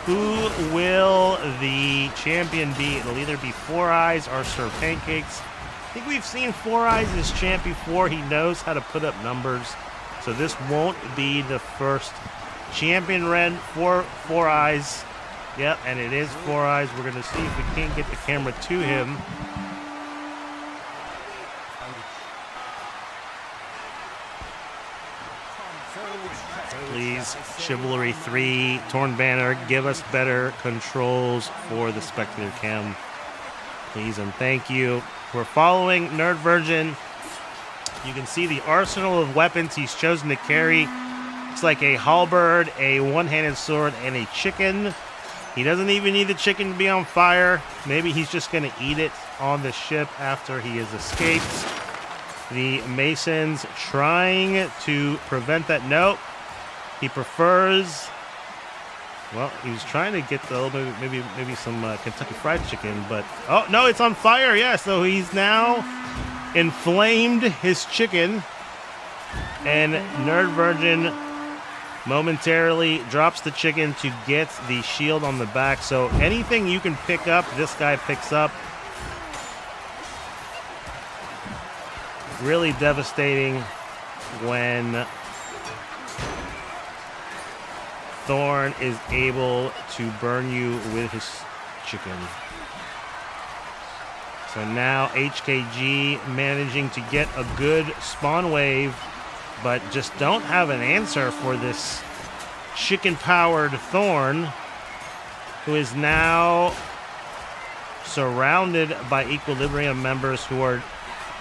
Who will the champion be? It'll either be Four Eyes or Sir Pancakes. I think we've seen Four Eyes as champ before. He knows how to put up numbers. So this won't be the first champion run for Four Eyes. Yep, and it is Four Eyes. We're going to see if we can't get the camera to him. Please, Chivalry 3, Torn Banner, give us better controls for the Spectator Cam. Please and thank you. We're following Nerd Virgin. You can see the arsenal of weapons he's chosen to carry. It's like a halberd, a one-handed sword, and a chicken. He doesn't even need the chicken to be on fire. Maybe he's just going to eat it on the ship after he has escaped. The Masons trying to prevent that. Nope. He prefers, well, he was trying to get maybe some Kentucky Fried Chicken, but, oh, no, it's on fire, yeah, so he's now inflamed his chicken, and Nerd Virgin momentarily drops the chicken to get the shield on the back. So anything you can pick up, this guy picks up. Really devastating when Thorn is able to burn you with his chicken. So now HKG managing to get a good spawn wave, but just don't have an answer for this chicken-powered Thorn, who is now surrounded by Equilibrium members who are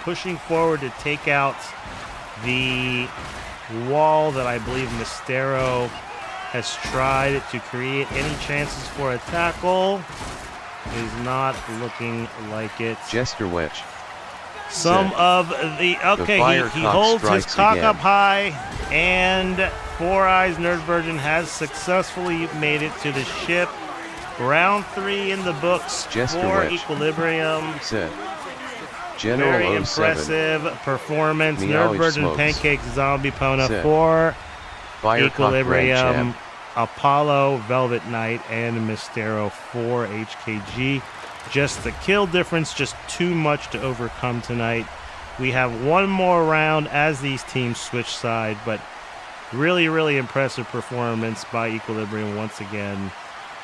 pushing forward to take out the wall that I believe Mystero has tried to create. Any chances for a tackle is not looking like it. Jester Wedge. Some of the... Okay, he holds his cock again. up high, and Four Eyes Nerd Virgin has successfully made it to the ship. Round 3 in the books Jester for Wedge. Equilibrium. Sid. General Very 07. impressive performance. Meowie Nerd Virgin smokes. Pancake Zombie Pona Sid. for Firecock Equilibrium. Grand Champ. Apollo, Velvet Knight, and Mystero for HKG. Just the kill difference, just too much to overcome tonight. We have one more round as these teams switch side, but really, really impressive performance by Equilibrium once again.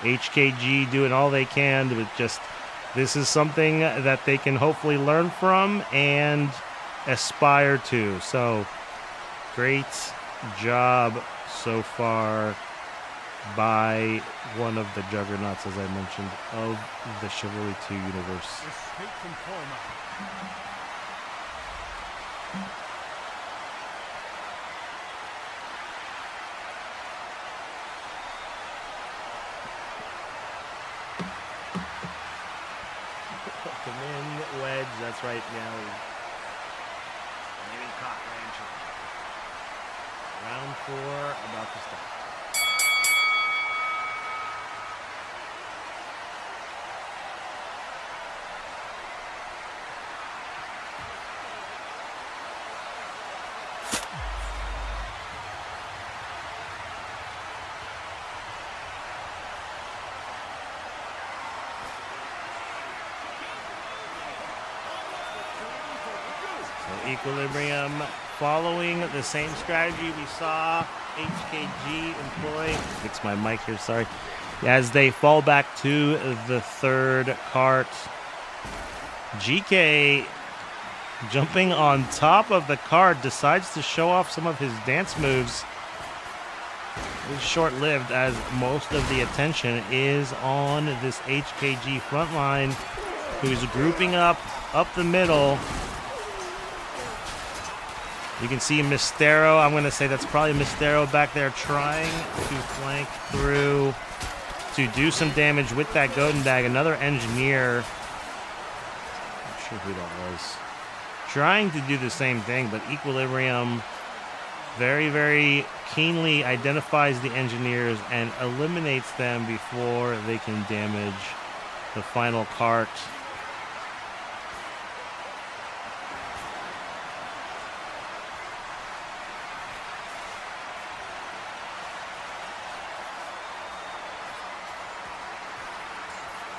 HKG doing all they can, but just this is something that they can hopefully learn from and aspire to. So, great job so far by one of the juggernauts, as I mentioned, of the Chivalry 2 universe. Command wedge, that's right now. Round 4 about to start. Equilibrium following the same strategy we saw HKG employ. Fix my mic here, sorry. As they fall back to the third cart. GK jumping on top of the cart decides to show off some of his dance moves. It's short-lived as most of the attention is on this HKG front line, who's grouping up the middle. You can see Mystero. I'm going to say that's probably Mystero back there trying to flank through to do some damage with that Gotendag. Another engineer. Not sure who that was. Trying to do the same thing, but Equilibrium very, very keenly identifies the engineers and eliminates them before they can damage the final cart.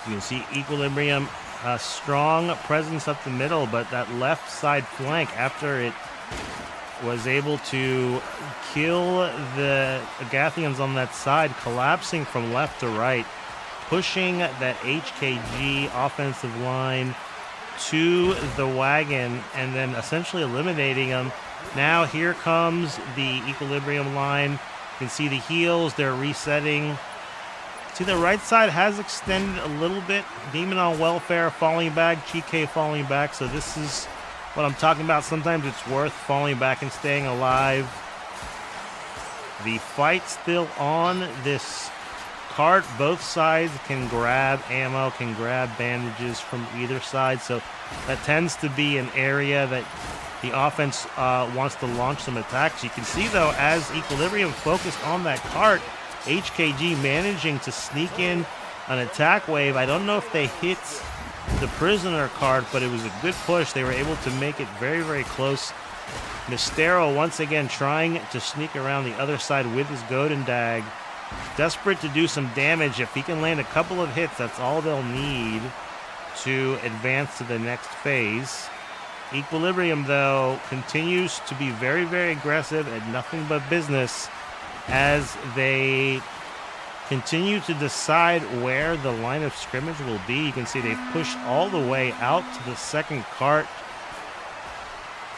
You can see Equilibrium, a strong presence up the middle, but that left side flank, after it was able to kill the Agathians on that side, collapsing from left to right, pushing that HKG offensive line to the wagon, and then essentially eliminating them. Now here comes the Equilibrium line. You can see the heals, they're resetting. See, the right side has extended a little bit. Demon on welfare falling back, GK falling back. So this is what I'm talking about. Sometimes it's worth falling back and staying alive. The fight still on this cart. Both sides can grab ammo, can grab bandages from either side. So that tends to be an area that the offense wants to launch some attacks. You can see, though, as Equilibrium focused on that cart, HKG managing to sneak in an attack wave. I don't know if they hit the prisoner card, but it was a good push. They were able to make it very, very close Mystero once again trying to sneak around the other side with his Golden Dag. Desperate to do some damage. If he can land a couple of hits, that's all they'll need to advance to the next phase. Equilibrium, though, continues to be very, very aggressive and nothing but business as they continue to decide where the line of scrimmage will be. You can see they've pushed all the way out to the second cart.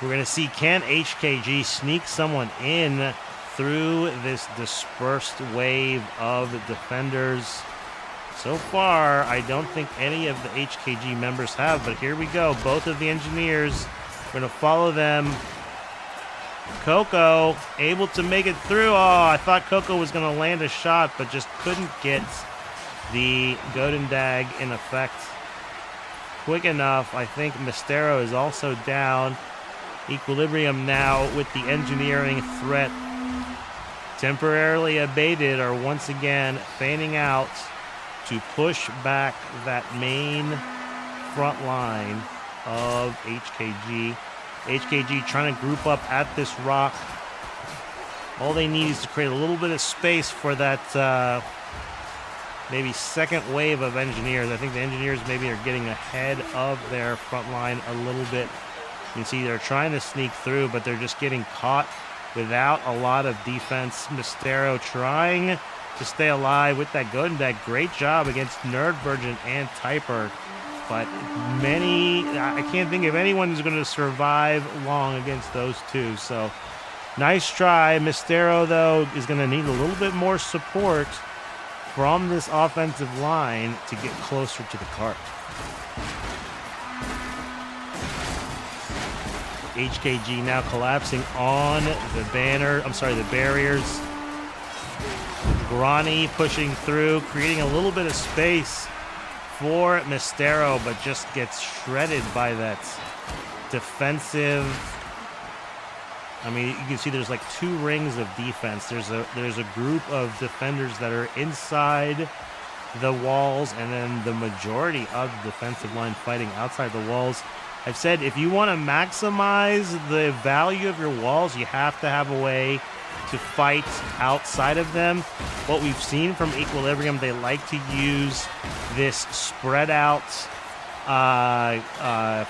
We're going to see, can HKG sneak someone in through this dispersed wave of defenders? So far, I don't think any of the HKG members have, but here we go. Both of the engineers, we're going to follow them. Coco able to make it through. Oh, I thought Coco was going to land a shot, but just couldn't get the Golden Dag in effect quick enough. I think Mystero is also down. Equilibrium now with the engineering threat temporarily abated are once again fanning out to push back that main front line of HKG. HKG trying to group up at this rock. All they need is to create a little bit of space for that maybe second wave of engineers. I think the engineers maybe are getting ahead of their front line a little bit. You can see they're trying to sneak through, but they're just getting caught without a lot of defense. Mystero trying to stay alive with that Golden Dag. Great job against Nerd Virgin and Typer. But I can't think of anyone who's going to survive long against those two. So nice try. Mystero, though, is going to need a little bit more support from this offensive line to get closer to the cart. HKG now collapsing on the barriers. Grani pushing through, creating a little bit of space for Mystero, but just gets shredded by that defensive. I mean, you can see there's like two rings of defense. There's a group of defenders that are inside the walls, and then the majority of the defensive line fighting outside the walls. I've said if you want to maximize the value of your walls, you have to have a way to fight outside of them. What we've seen from Equilibrium, they like to use this spread out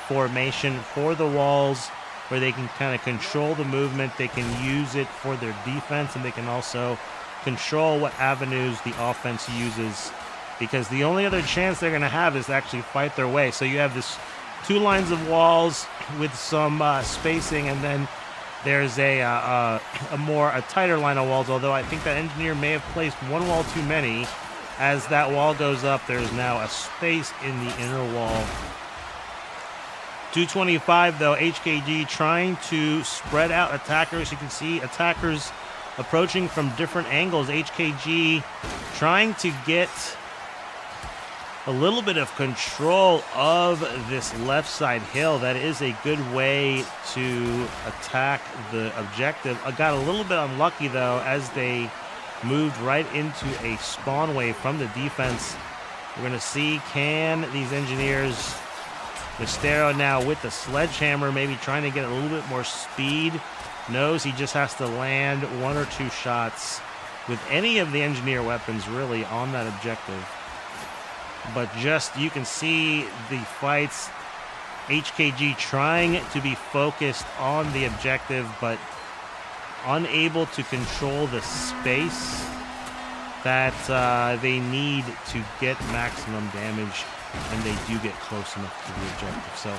formation for the walls, where they can kind of control the movement. They can use it for their defense, and they can also control what avenues the offense uses, because the only other chance they're going to have is to actually fight their way. So you have this two lines of walls with some spacing, and then there's a tighter line of walls, although I think that engineer may have placed one wall too many. As that wall goes up, there's now a space in the inner wall. 225, though, HKG trying to spread out attackers. You can see attackers approaching from different angles. HKG trying to get a little bit of control of this left side hill. That is a good way to attack the objective. I got a little bit unlucky, though, as they moved right into a spawn wave from the defense. We're going to see, can these engineers, Mystero now with the sledgehammer, maybe trying to get a little bit more speed. Knows he just has to land one or two shots with any of the engineer weapons really on that objective. But just, you can see the fights, HKG trying to be focused on the objective, but unable to control the space that they need to get maximum damage when they do get close enough to the objective. So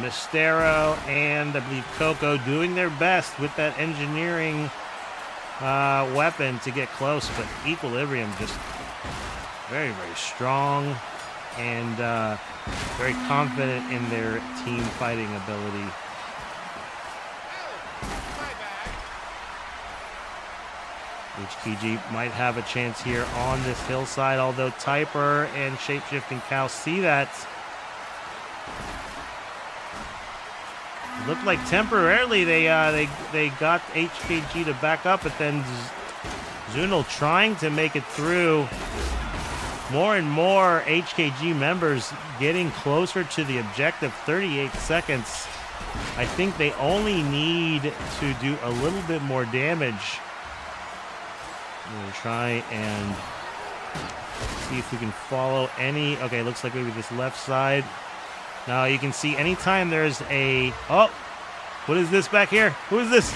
Mystero and I believe Coco doing their best with that engineering weapon to get close, but Equilibrium just very, very strong and very confident in their team fighting ability. HKG might have a chance here on this hillside, although Typer and Shapeshifting Cow see that. It looked like temporarily they got HKG to back up, but then Zunel trying to make it through. More and more HKG members getting closer to the objective. 38 seconds I think they only need to do a little bit more damage. I'm going to try and see if we can follow any. Okay, looks like maybe this left side. Now you can see anytime there's a... Oh, what is this back here? Who is this?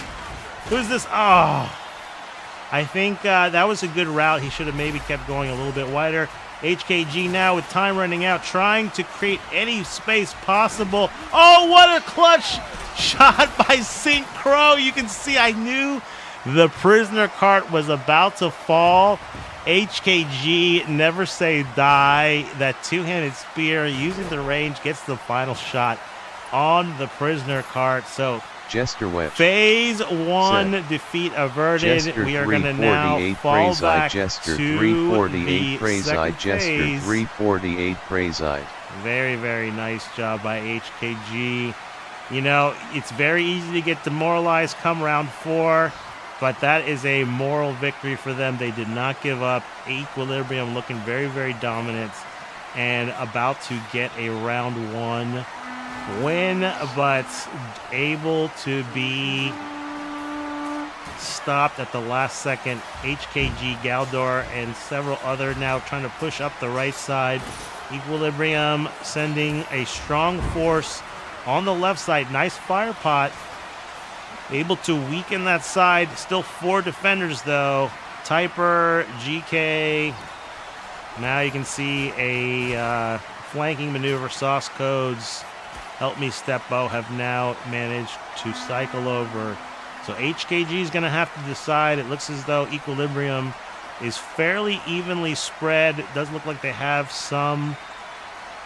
Who is this? Oh, I think that was a good route. He should have maybe kept going a little bit wider. HKG now with time running out, trying to create any space possible. Oh, what a clutch shot by St. Crow. You can see I knew the prisoner cart was about to fall. HKG, never say die. That two-handed spear using the range gets the final shot on the prisoner cart. So Jester Web. Phase 1 Set. defeat averted. Jester We are going to now 348 fall praise back Jester to 348 the praise second Jester phase. 348 praise Very, very nice job by HKG. You know, it's very easy to get demoralized come round 4, but that is a moral victory for them. They did not give up. Equilibrium looking very, very dominant and about to get a round 1 win, but able to be stopped at the last second. HKG, Galdor, and several other now trying to push up the right side. Equilibrium sending a strong force on the left side. Nice fire pot. Able to weaken that side. Still 4 defenders though. Typer, GK. Now you can see a flanking maneuver. Sauce codes. Help Me Stepbo have now managed to cycle over. So HKG is going to have to decide. It looks as though Equilibrium is fairly evenly spread. It does look like they have some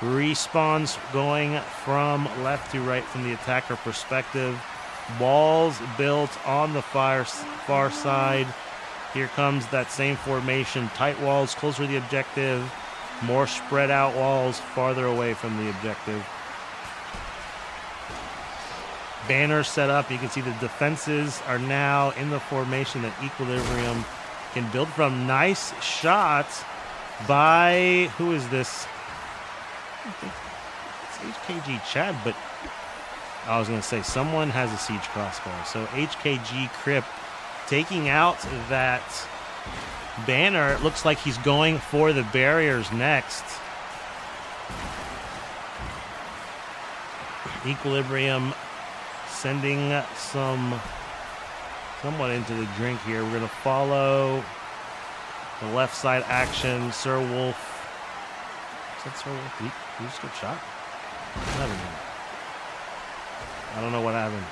respawns going from left to right from the attacker perspective. Walls built on the far side. Here comes that same formation. Tight walls closer to the objective. More spread out walls farther away from the objective. Banners set up. You can see the defenses are now in the formation that Equilibrium can build from. Nice shots by, who is this? I think it's HKG Chad, but I was going to say someone has a siege crossbow. So HKG Crip taking out that banner. It looks like he's going for the barriers next. Equilibrium sending somewhat into the drink here. We're going to follow the left side action. Sir Wolf. Is that Sir Wolf? Did he just get shot? What happened here? I don't know what happened.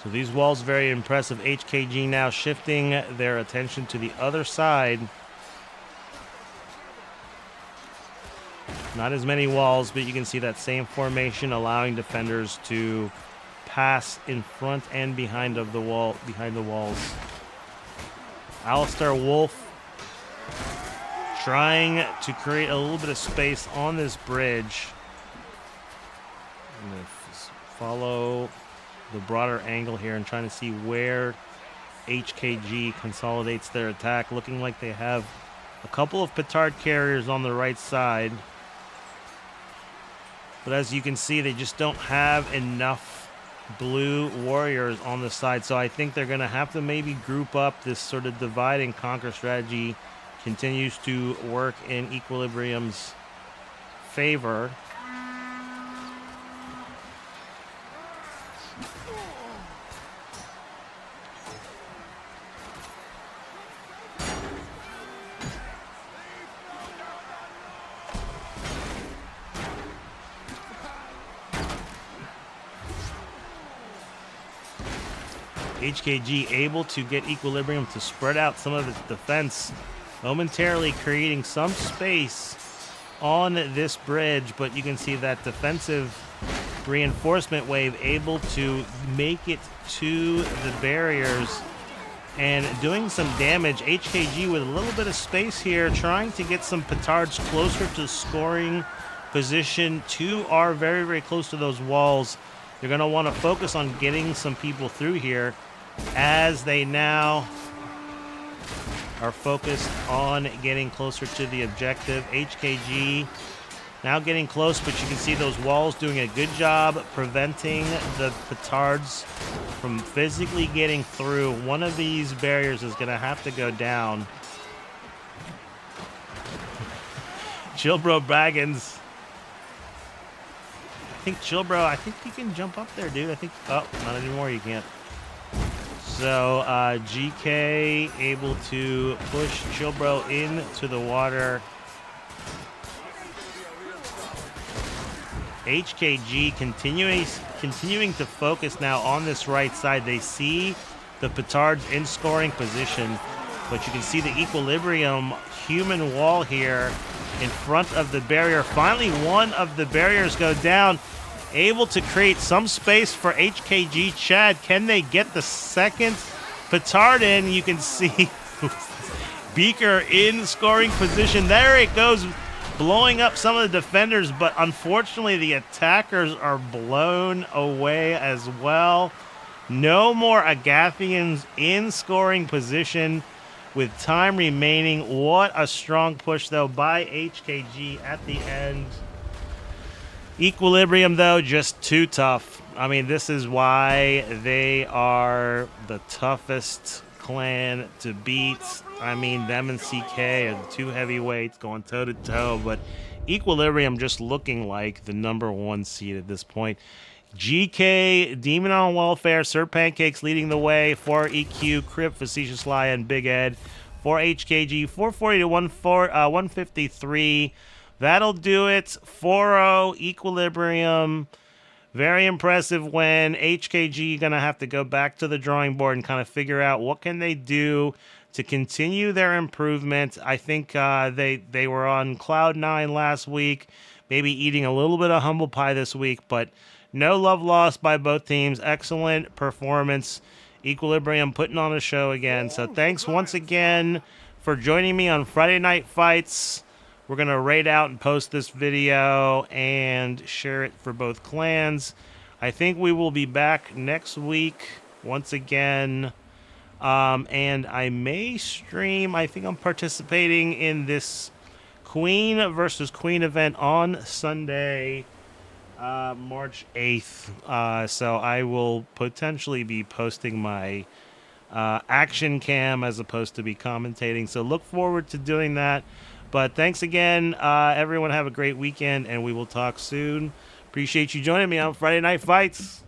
So these walls very impressive. HKG now shifting their attention to the other side. Not as many walls, but you can see that same formation allowing defenders to pass in front and behind the walls. Alistair Wolf trying to create a little bit of space on this bridge. I'm going to follow the broader angle here and trying to see where HKG consolidates their attack. Looking like they have a couple of petard carriers on the right side. But as you can see, they just don't have enough blue warriors on the side. So I think they're going to have to maybe group up. This sort of divide and conquer strategy continues to work in Equilibrium's favor. HKG able to get Equilibrium to spread out some of its defense, momentarily creating some space on this bridge, but you can see that defensive reinforcement wave able to make it to the barriers and doing some damage. HKG with a little bit of space here, trying to get some petards closer to scoring position. Two are very, very close to those walls. They're going to want to focus on getting some people through here as they now are focused on getting closer to the objective. HKG now getting close, but you can see those walls doing a good job preventing the petards from physically getting through. One of these barriers is going to have to go down. Chillbro Baggins. Chillbro, I think you can jump up there, dude. Oh, not anymore, you can't. So, GK able to push Chillbro into the water. HKG continuing to focus now on this right side. They see the petards in scoring position, but you can see the equilibrium human wall here in front of the barrier. Finally, one of the barriers go down, able to create some space for HKG. Chad, can they get the second petard in? You can see Beaker in scoring position. There it goes, blowing up some of the defenders, but unfortunately the attackers are blown away as well. No more Agathians in scoring position with time remaining. What a strong push, though, by HKG at the end. Equilibrium, though, just too tough. I mean, this is why they are the toughest clan to beat. I mean, them and CK are the two heavyweights going toe-to-toe, but Equilibrium just looking like the #1 seed at this point. GK, Demon on Welfare, Sir Pancakes leading the way for EQ, Crip, Facetious Lie, and Big Ed. For HKG, 440 to 153. That'll do it. 4-0, Equilibrium. Very impressive win. HKG going to have to go back to the drawing board and kind of figure out what can they do to continue their improvement. I think they were on cloud 9 last week, maybe eating a little bit of humble pie this week, but no love lost by both teams. Excellent performance. Equilibrium putting on a show again. So thanks once again for joining me on Friday Night Fights. We're going to rate out and post this video and share it for both clans. I think we will be back next week once again. And I may stream. I think I'm participating in this Queen versus Queen event on Sunday, March 8th. So I will potentially be posting my action cam as opposed to be commentating. So look forward to doing that. But thanks again, everyone. Have a great weekend, and we will talk soon. Appreciate you joining me on Friday Night Fights.